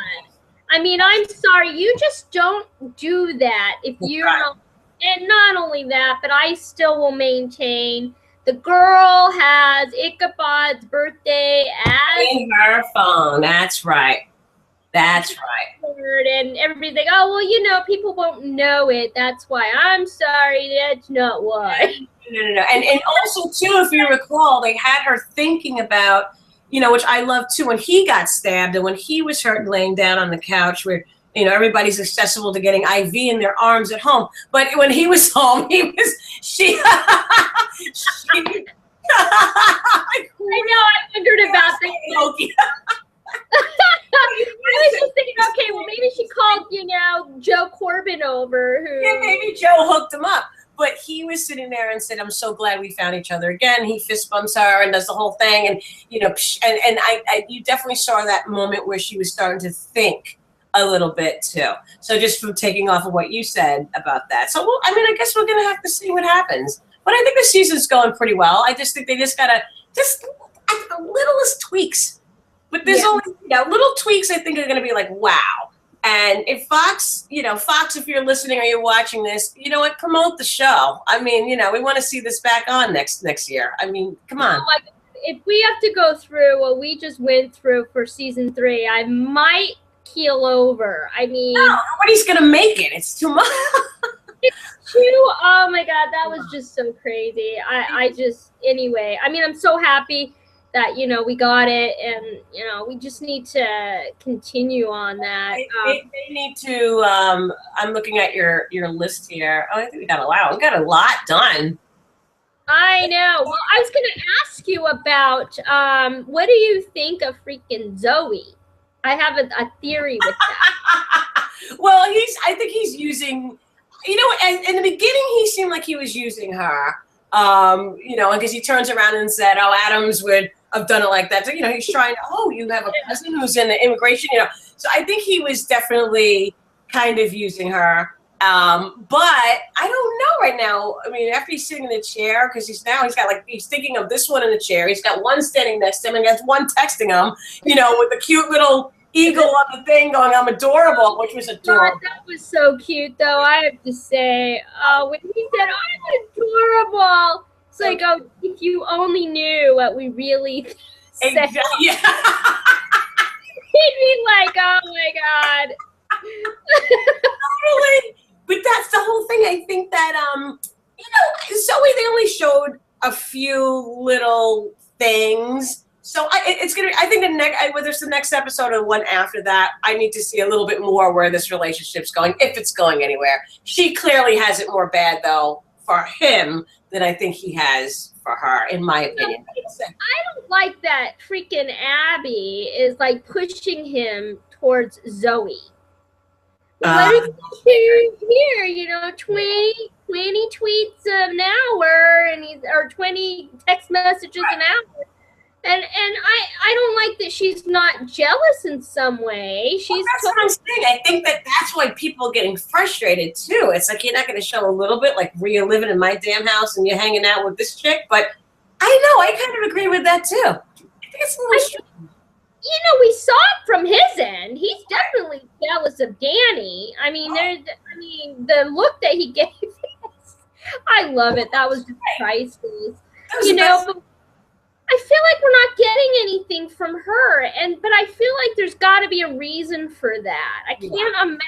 I mean, I'm sorry, you just don't do that if you're not, and not only that, but I still will maintain the girl has Ichabod's birthday in her phone. That's right. That's right. And everybody's like, oh, well, you know, people won't know it. That's why. I'm sorry. That's not why. No. And also, too, if you recall, they had her thinking about, you know, which I love, too, when he got stabbed and when he was hurt and laying down on the couch where, you know, everybody's accessible to getting IV in their arms at home. But when he was home, she I know, I wondered about that. I was just thinking, okay, well, maybe she called, you know, Joe Corbin over. Yeah, maybe Joe hooked him up. But he was sitting there and said, I'm so glad we found each other again. He fist bumps her and does the whole thing. And, you know, and you definitely saw that moment where she was starting to think a little bit, too. So just from taking off of what you said about that. So, well, I mean, I guess we're going to have to see what happens. But I think the season's going pretty well. I just think they just got to, the littlest tweaks. But there's only, you know, little tweaks I think are going to be like, wow. And if Fox, if you're listening or you're watching this, you know what, promote the show. I mean, you know, we want to see this back on next year. I mean, come on. If we have to go through what we just went through for season 3, I might keel over. I mean, no, nobody's going to make it. It's too much. It's too, oh my God, that was just so crazy. Anyway, I mean, I'm so happy that, you know, we got it, and, you know, we just need to continue on that. They need to, I'm looking at your list here. Oh, I think we got a lot done. I know. Well, I was going to ask you about, what do you think of freaking Zoe? I have a theory with that. Well, I think he's using, you know, in the beginning, he seemed like he was using her, you know, because he turns around and said, oh, Adams would have done it like that. So, you know, he's trying to, oh, you have a cousin who's in the immigration, you know. So I think he was definitely kind of using her. But I don't know right now. I mean, after he's sitting in the chair, because he's thinking of this one in the chair. He's got one standing next to him and he has one texting him, you know, with the cute little eagle on the thing going, I'm adorable, which was adorable. God, that was so cute, though, I have to say. When he said, I'm adorable, it's like, oh, if you only knew what we really said. Exactly. Yeah. He'd be like, oh my God. Totally. But that's the whole thing. I think that, you know, Zoe, they only showed a few little things. So it's going to, I think whether it's the next episode or the one after that, I need to see a little bit more where this relationship's going, if it's going anywhere. She clearly has it more bad, though, for him than I think he has for her, in my opinion. I don't like that freaking Abby is like pushing him towards Zoe. What are you doing here? You know, 20 tweets an hour, and or 20 text messages an hour. And I don't like that she's not jealous in some way. She's that's what I'm saying. I think that's why people are getting frustrated too. It's like, you're not going to show a little bit, like, where you're living in my damn house and you're hanging out with this chick. But I know, I kind of agree with that too. I think it's a little strange. You know, we saw it from his end. He's definitely jealous of Danny. I mean, the look that he gave us, I love it. That was just priceless. You know, but I feel like we're not getting anything from her, but I feel like there's got to be a reason for that. I can't imagine.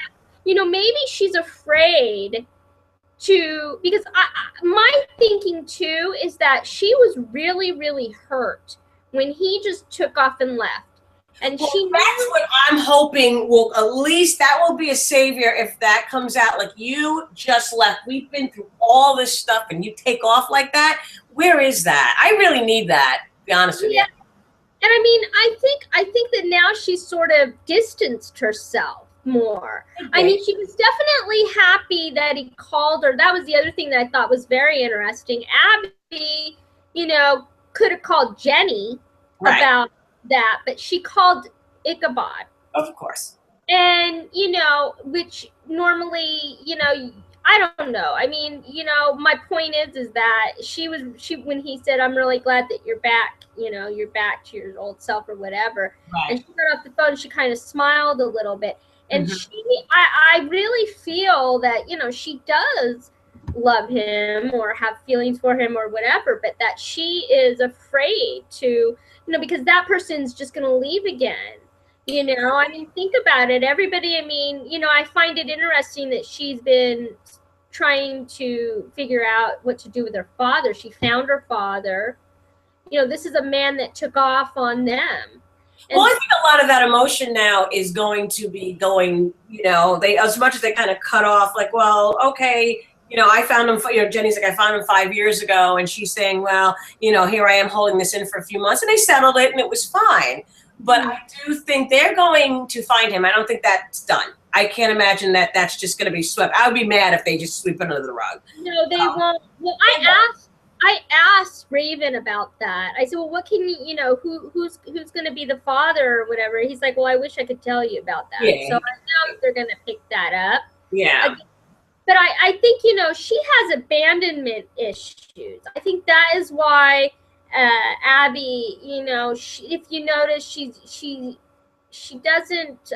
You know, maybe she's afraid to, because my thinking too is that she was really, really hurt when he just took off and left. And that's what I'm hoping will, at least that will be a savior if that comes out. Like, you just left. We've been through all this stuff and you take off like that. Where is that? I really need that, to be honest with you. And I mean, I think that now she's sort of distanced herself more. I mean, she was definitely happy that he called her. That was the other thing that I thought was very interesting. Abby, you know, could have called Jenny about that, but she called Ichabod. Of course. And, you know, which normally, you know, I don't know. I mean, you know, my point is that she when he said, I'm really glad that you're back, you know, you're back to your old self or whatever. And she got off the phone, she kind of smiled a little bit. And I really feel that, you know, she does love him or have feelings for him or whatever, but that she is afraid to, you know, because that person's just going to leave again. You know, I mean, think about it. Everybody, I mean, you know, I find it interesting that she's been trying to figure out what to do with her father. She found her father. You know, this is a man that took off on them. And well, I think a lot of that emotion now is going to be going, you know, they, as much as they kind of cut off, like, well, okay, you know, I found him, you know, Jenny's like, I found him 5 years ago. And she's saying, well, you know, here I am holding this in for a few months. And they settled it and it was fine. But I do think they're going to find him. I don't think that's done. I can't imagine that that's just going to be swept. I would be mad if they just sweep it under the rug. No, they won't. Well, I asked Raven about that. I said, well, what can you know, who's going to be the father or whatever? He's like, well, I wish I could tell you about that. Yeah. So I know they're going to pick that up. Yeah. But I think, you know, she has abandonment issues. I think that is why Abby, you know, if you notice, she doesn't.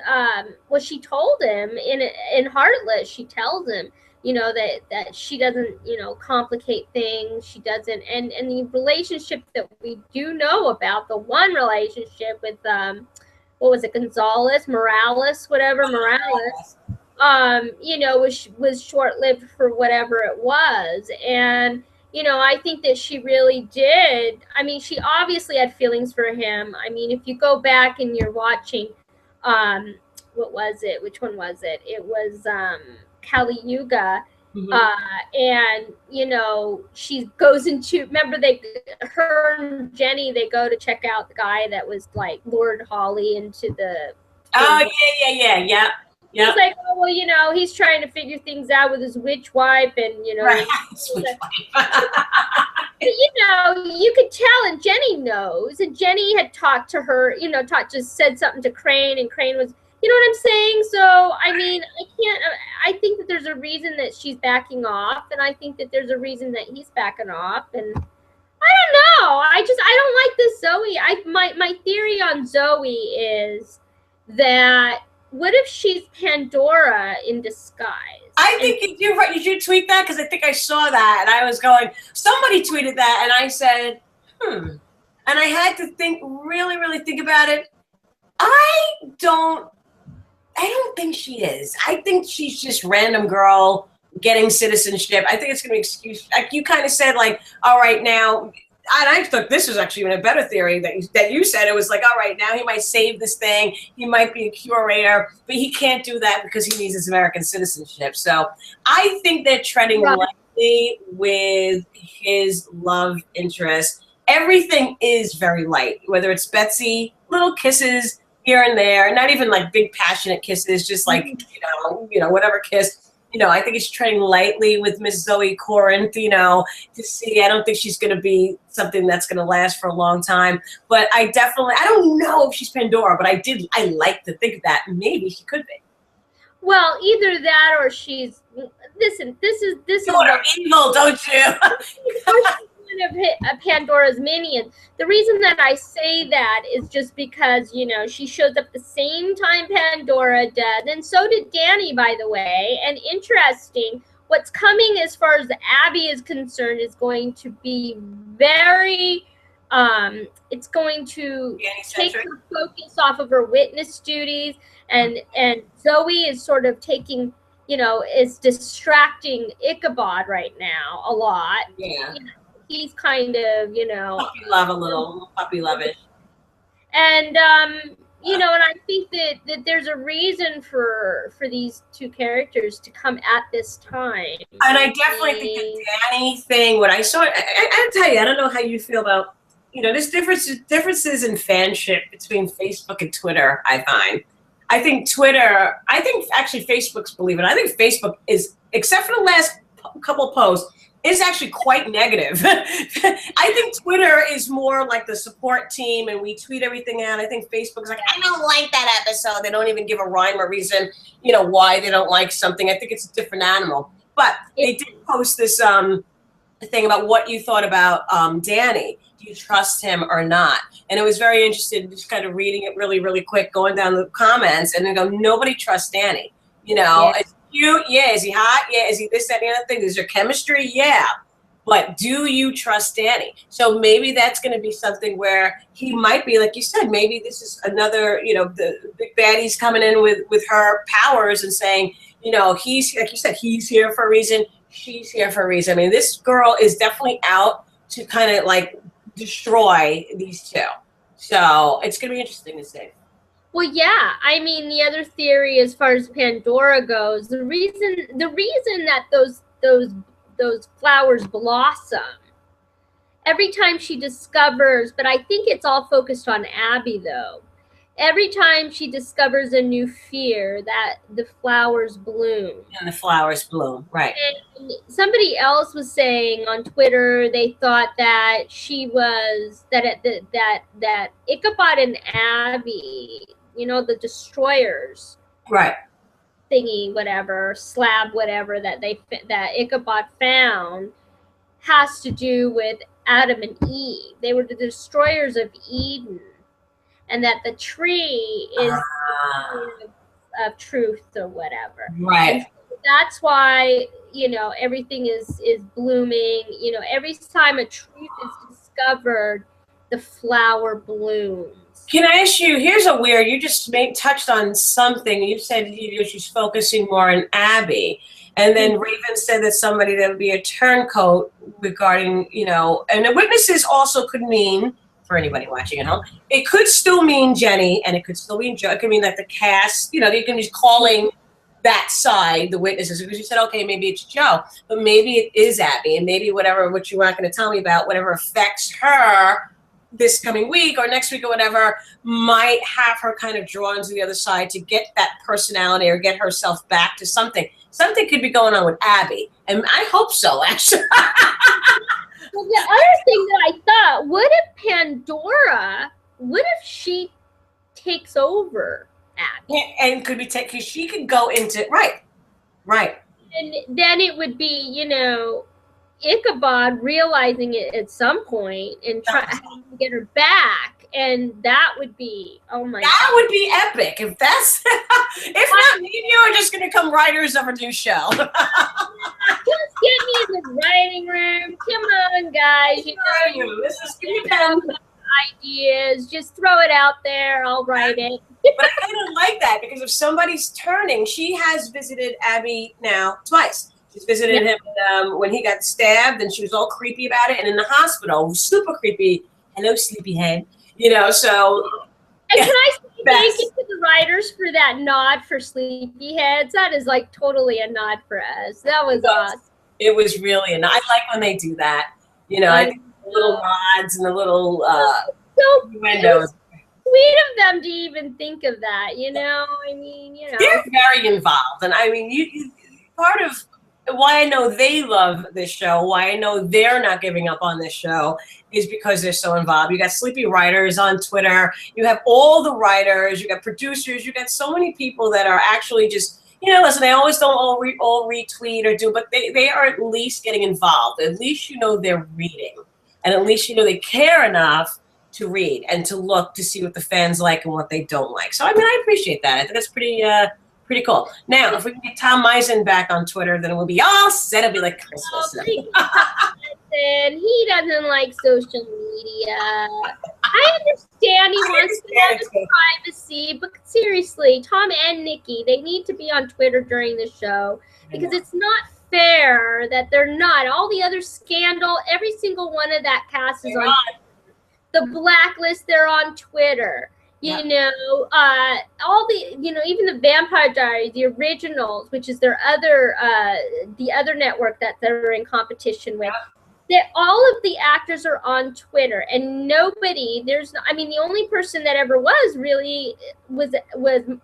Well, she told him in Heartless. She tells him, you know, that she doesn't, you know, complicate things. She doesn't, and the relationship that we do know about, the one relationship with what was it, Morales, you know, was short-lived for whatever it was. And, you know, I think that she really did. I mean, she obviously had feelings for him. I mean, if you go back and you're watching, what was it? Which one was it? It was Kali Yuga. And, you know, she goes into, remember her and Jenny, they go to check out the guy that was like lured Holly into the. Oh, yeah. He's like, oh, well, you know, he's trying to figure things out with his witch wife, and, you know. Right. But, you know, you could tell, and Jenny knows, and Jenny had talked to her, you know, said something to Crane, and Crane was, you know what I'm saying? So, I mean, I think that there's a reason that she's backing off, and I think that there's a reason that he's backing off, and I don't know. I don't like this Zoe. My theory on Zoe is that, what if she's Pandora in disguise? I think you're right. Did you tweet that? Because I think I saw that, and I was going, somebody tweeted that, and I said, And I had to really think about it. I don't think she is. I think she's just random girl getting citizenship. I think it's going to be excuse. Like you kind of said, like, all right, now. And I thought this was actually even a better theory that you said. It was like, all right, now he might save this thing. He might be a curator, but he can't do that because he needs his American citizenship. So I think they're treading lightly lightly with his love interest. Everything is very light, whether it's Betsy, little kisses here and there, not even like big passionate kisses, just like, whatever kiss. I think he's treading lightly with Miss Zoe Corinth, to see. I don't think she's going to be something that's going to last for a long time. But I don't know if she's Pandora, but I like to think that maybe she could be. Well, either that or she's, listen, this is evil, don't you? Of Pandora's minion. The reason that I say that is just because, she shows up the same time Pandora does, and so did Danny, by the way. And interesting, what's coming as far as Abby is concerned is going to be very, it's going to take her focus off of her witness duties, and Zoe is sort of taking, is distracting Ichabod right now a lot. Yeah. He's kind of, puppy love, a little puppy love-ish. And and I think that there's a reason for these two characters to come at this time. And I definitely think the Danny thing, when I saw it, I tell you, I don't know how you feel about, there's differences in fanship between Facebook and Twitter, I find. I think actually Facebook's, believe it, I think Facebook is, except for the last couple of posts, is actually quite negative. I think Twitter is more like the support team and we tweet everything out. I think Facebook's like, I don't like that episode. They don't even give a rhyme or reason, why they don't like something. I think it's a different animal. But they did post this thing about what you thought about Danny. Do you trust him or not? And it was very interesting, just kind of reading it really, really quick, going down the comments, and then go, nobody trusts Danny. It's cute, yeah. Is he hot? Yeah. Is he this, that, and the other thing? Is there chemistry? Yeah. But do you trust Danny? So maybe that's going to be something where he might be, like you said, maybe this is another, the big baddie's coming in with her powers and saying, he's, like you said, he's here for a reason. She's here for a reason. I mean, this girl is definitely out to kind of like destroy these two. So it's going to be interesting to see. Well, yeah. I mean, the other theory, as far as Pandora goes, the reason that those flowers blossom every time she discovers, but I think it's all focused on Abby though. Every time she discovers a new fear, that the flowers bloom. And the flowers bloom, right. And somebody else was saying on Twitter they thought that she was, that Ichabod and Abby, the destroyers. Right. Thingy, whatever, slab, whatever, that Ichabod found has to do with Adam and Eve. They were the destroyers of Eden. And that the tree is of truth or whatever. Right. And that's why, everything is blooming. Every time a truth is discovered, the flower blooms. Can I ask you, here's a weird, you just touched on something. You said she's focusing more on Abby. And then Raven said that there would be a turncoat regarding, and the witnesses also could mean, for anybody watching at home, it could still mean Jenny, and it could still mean Joe. It could mean like the cast, you can be calling that side, the witnesses, because you said, okay, maybe it's Joe, but maybe it is Abby, and maybe what you weren't going to tell me about, whatever affects her this coming week or next week or whatever, might have her kind of drawn to the other side to get that personality or get herself back to something. Something could be going on with Abby, and I hope so, actually. Well, the other thing that I thought, what if she takes over Abby? And could be because she could go into, right. And then it would be, Ichabod realizing it at some point and trying to get her back. And that would be, oh my God. That would be epic. If not, me and you are just going to come writers of a new show. Just get me in the writing room. Come on, guys. Ideas. Just throw it out there. I'll write it. But I kind of like that, because if somebody's turning, she has visited Abby now twice. She's visited him when he got stabbed, and she was all creepy about it. And in the hospital, super creepy. Hello, sleepyhead. So. And can I say thank you to the writers for that nod for sleepyheads? That is like totally a nod for us. That was awesome. It was really, and I like when they do that. You know, I think the little nods and the little innuendos. Sweet of them to even think of that, you know. I mean, you know, they're very involved, and I mean, you part of why I know they love this show, why I know they're not giving up on this show, is because they're so involved. You got sleepy writers on Twitter. You have all the writers. You got producers. You got so many people that are actually just, you know, listen, they always don't all retweet or do, but they are at least getting involved. At least you know they're reading, and at least you know they care enough to read and to look to see what the fans like and what they don't like. So I mean, I appreciate that. I think that's pretty cool. Now, if we can get Tom Misen back on Twitter, then it will be all set. It'll be like Christmas. He doesn't like social media. I understand he wants to have his privacy, but seriously, Tom and Nikki, they need to be on Twitter during the show because it's not fair that they're not. All the other scandal, every single one of that cast is on the Blacklist. They're on Twitter. You know, all the, you know, even the Vampire Diaries, the originals, which is their other, the other network that they're in competition with. All of the actors are on Twitter, and nobody, I mean, the only person that ever was really was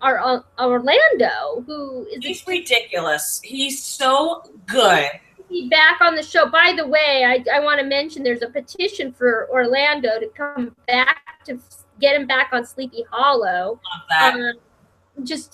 our Orlando, who is. He's ridiculous. He's so good. Be back on the show. By the way, I want to mention there's a petition for Orlando to come back, to get him back on Sleepy Hollow. Love that. Tweet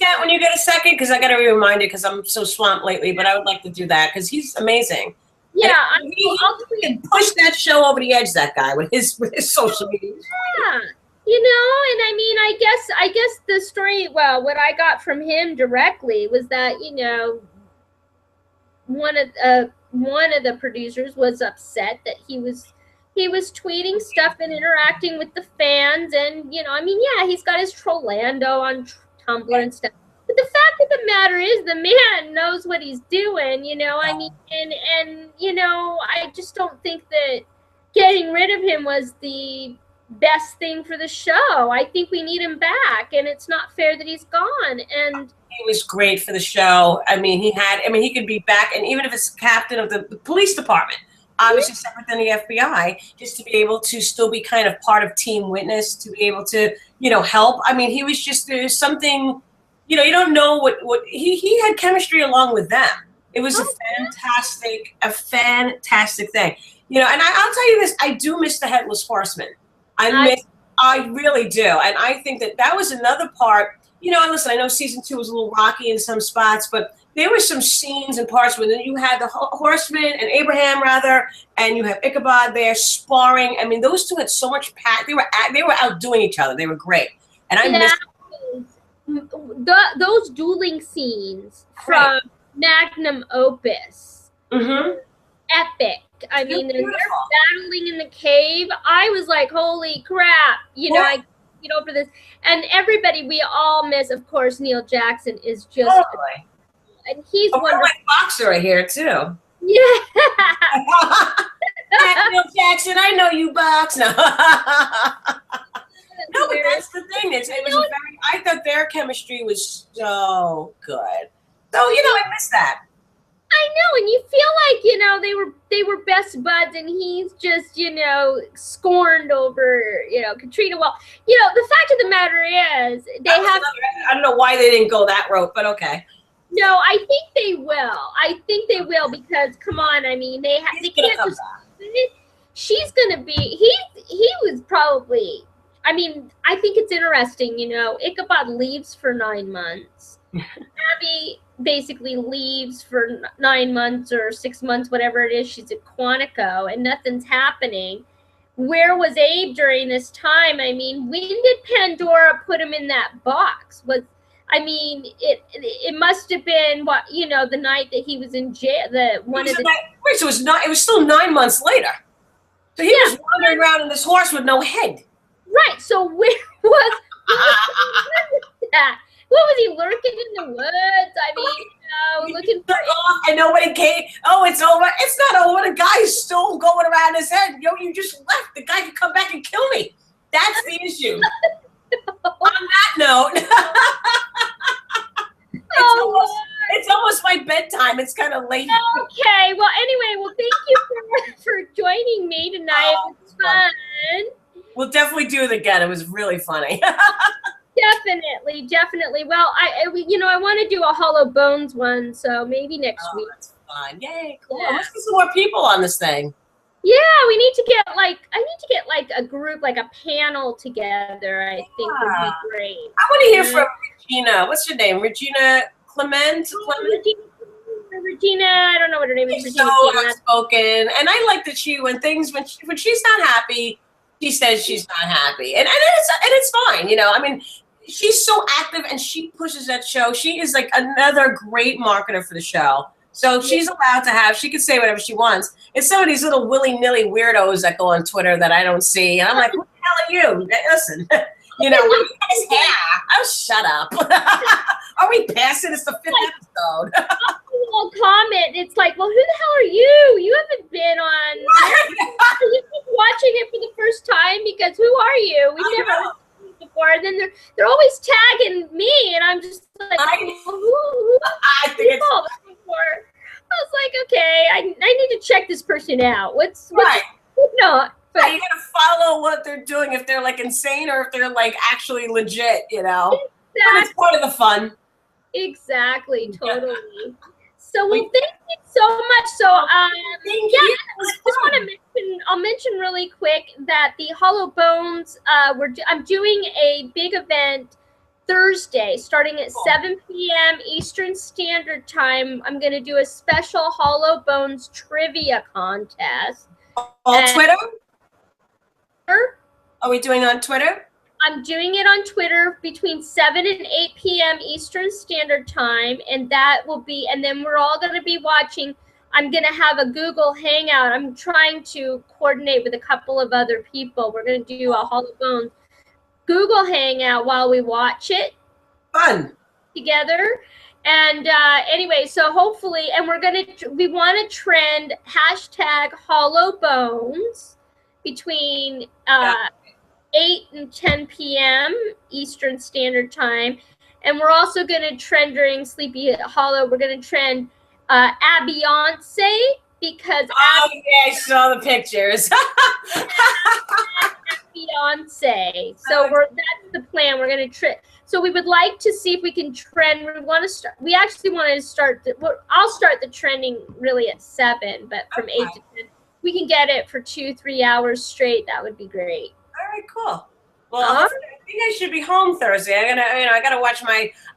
that when you get a second, because I got to be reminded because I'm so swamped lately. But I would like to do that because he's amazing. Yeah, I'll tweet. Push that show over the edge. That guy with his social media. Yeah, you know, and I mean, I guess the story. Well, what I got from him directly was that, you know, one of the producers was upset that he was tweeting stuff and interacting with the fans, and, you know, I mean, yeah, he's got his Trollando on Tumblr and stuff. But the fact of the matter is, the man knows what he's doing, you know. I mean, and you know, I just don't think that getting rid of him was the best thing for the show. I think we need him back, and it's not fair that he's gone. And he was great for the show. I mean, he could be back, and even if it's captain of the police department, obviously separate than the FBI, just to be able to still be kind of part of Team Witness, to be able to, you know, help. I mean, he was just, there's something, you know, you don't know what he had chemistry along with them. It was a fantastic thing. You know, and I'll tell you this, I do miss the Headless Horseman. I really do. And I think that was another part. You know, listen, I know season 2 was a little rocky in some spots, but there were some scenes and parts where you had the Horseman and Abraham, rather, and you have Ichabod there sparring. I mean, those two had so much they were outdoing each other. They were great. And I miss those dueling scenes from Magnum Opus. Epic. I mean, they're battling in the cave. I was like, holy crap, you know, I get over this. And everybody, we all miss, of course, Neil Jackson is just, and he's wonderful. My boxer right here, too. Yeah. Neil Jackson, I know you box. No. No, but that's the thing. I thought their chemistry was so good. So, you know, I miss that. I know, and you feel like, you know, they were best buds, and he's just, you know, scorned over, you know, Katrina. Well, you know, the fact of the matter is, I don't know why they didn't go that route, but okay. No, I think they will. I think they will, because, come on, I mean, they can't just. She's gonna be. He was probably. I mean, I think it's interesting. You know, Ichabod leaves for 9 months. Abby basically leaves for 9 months or 6 months, whatever it is. She's at Quantico, and nothing's happening. Where was Abe during this time? I mean, when did Pandora put him in that box? I mean, it must have been the night that he was in jail. So it was still 9 months later. So he was wandering around on this horse with no head. Right. So where was that? What was he lurking in the woods? I mean, looking for. And nobody came. Oh, it's over. It's not over. The guy's still going around his head. You just left. The guy could come back and kill me. That's the issue. On that note. It's almost my bedtime. It's kind of late. Okay. Well, anyway, well, thank you for joining me tonight. It was fun. We'll definitely do it again. It was really funny. Definitely. Well, I want to do a Hollow Bones one, so maybe next week. That's fun. Yay, cool. Yeah. Let's get some more people on this thing. Yeah, we need to get I need to get a group, a panel together. I think would be great. I want to hear from Regina. What's your name? Regina Clement? Regina, I don't know what her name is. She's so outspoken, and I like that when she's not happy, she says she's not happy, and it's fine. I mean, she's so active and she pushes that show. She is like another great marketer for the show. So she's allowed to she can say whatever she wants. It's some of these little willy-nilly weirdos that go on Twitter that I don't see. And I'm like, who the hell are you? Listen, oh, shut up. Are we past it? It's the 5th episode. Little comment. It's like, well, who the hell are you? You haven't been on. Are you just watching it for the first time? Because who are you? We've never seen you before. And then they're always tagging me, and I'm just like, who I think it's. I was like, okay, I need to check this person out. What's not? But you gotta follow what they're doing, if they're insane or if they're actually legit, Exactly. But it's part of the fun. Exactly, totally. So well, thank you so much. So I just want to I'll mention really quick that the Hollow Bones, I'm doing a big event Thursday, starting at 7 p.m. Eastern Standard Time. I'm going to do a special Hollow Bones trivia contest. On Twitter? Are we doing on Twitter? I'm doing it on Twitter between 7 and 8 p.m. Eastern Standard Time, and then we're all going to be watching. I'm going to have a Google Hangout. I'm trying to coordinate with a couple of other people. We're going to do a Hollow Bones Google Hangout while we watch it. Fun. Together. And anyway, so hopefully, and we want to trend hashtag Hollow Bones between 8 and 10 p.m. Eastern Standard Time. And we're also going to trend during Sleepy Hollow, we're going to trend Beyonce, because I saw the pictures. Beyonce. So that's the plan. We're going to so we would like to see if we can trend. We actually want to start I'll start the trending really at 7, but from 8 to 10 we can get it for 2-3 hours straight. That would be great. All right, cool. Well, I think I should be home Thursday. I gotta watch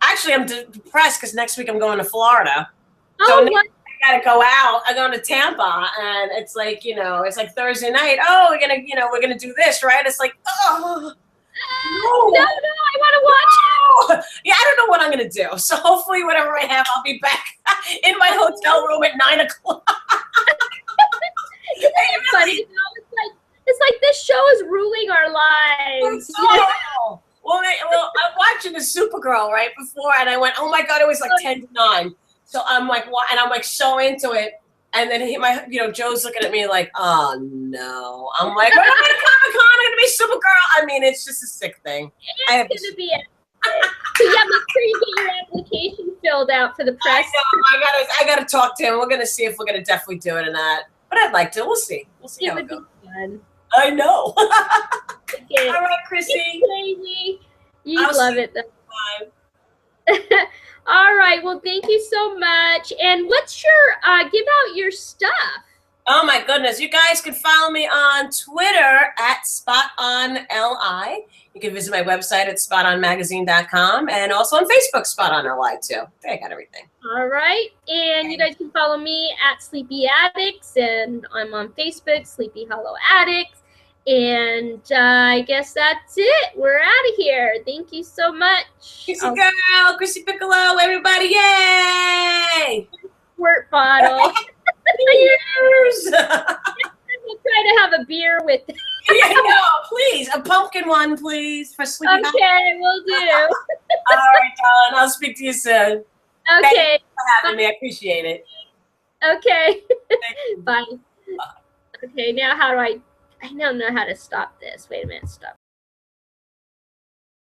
actually I'm depressed because next week I'm going to Florida. So I gotta go out. I'm going to Tampa, and it's it's Thursday night. Oh, we're gonna do this, right? It's like, oh no, I want to watch. Yeah, I don't know what I'm gonna do. So hopefully, whatever I have, I'll be back in my hotel room at 9 o'clock. It's funny, it's like this show is ruling our lives. Well, I'm watching the Supergirl right before, and I went, oh my god, it was 10 to 9. So I'm like, what? And I'm so into it. And then Joe's looking at me like, oh no. I'm like, we're going to Comic-Con, I'm going to be Supergirl. I mean, it's just a sick thing. It's going to be it. So yeah, make sure you get your application filled out for the press. I gotta talk to him. We're gonna see if we're gonna definitely do it or not. But I'd like to. We'll see. We'll see how it goes. Fun. I know. Okay. All right, Chrissy. Crazy. You love it though. All right. Well, thank you so much. And what's your give out your stuff? Oh my goodness. You guys can follow me on Twitter at SpotOnLI. You can visit my website at spotonmagazine.com and also on Facebook, SpotOnLI too. I got everything. All right. And you guys can follow me at Sleepy Addicts, and I'm on Facebook, Sleepy Hollow Addicts. And I guess that's it. We're out of here. Thank you so much. Chrissy girl, Chrissy Piccolo, everybody, yay! Squirt bottle. Cheers! We'll try to have a beer with it. Yeah, no, please. A pumpkin one, please, for Sleepy Hollow. Okay, we'll do. All right, darling. I'll speak to you soon. Okay. Thank you for having me. I appreciate it. Okay. Bye. Okay, now how do I don't know how to stop this. Wait a minute, stop.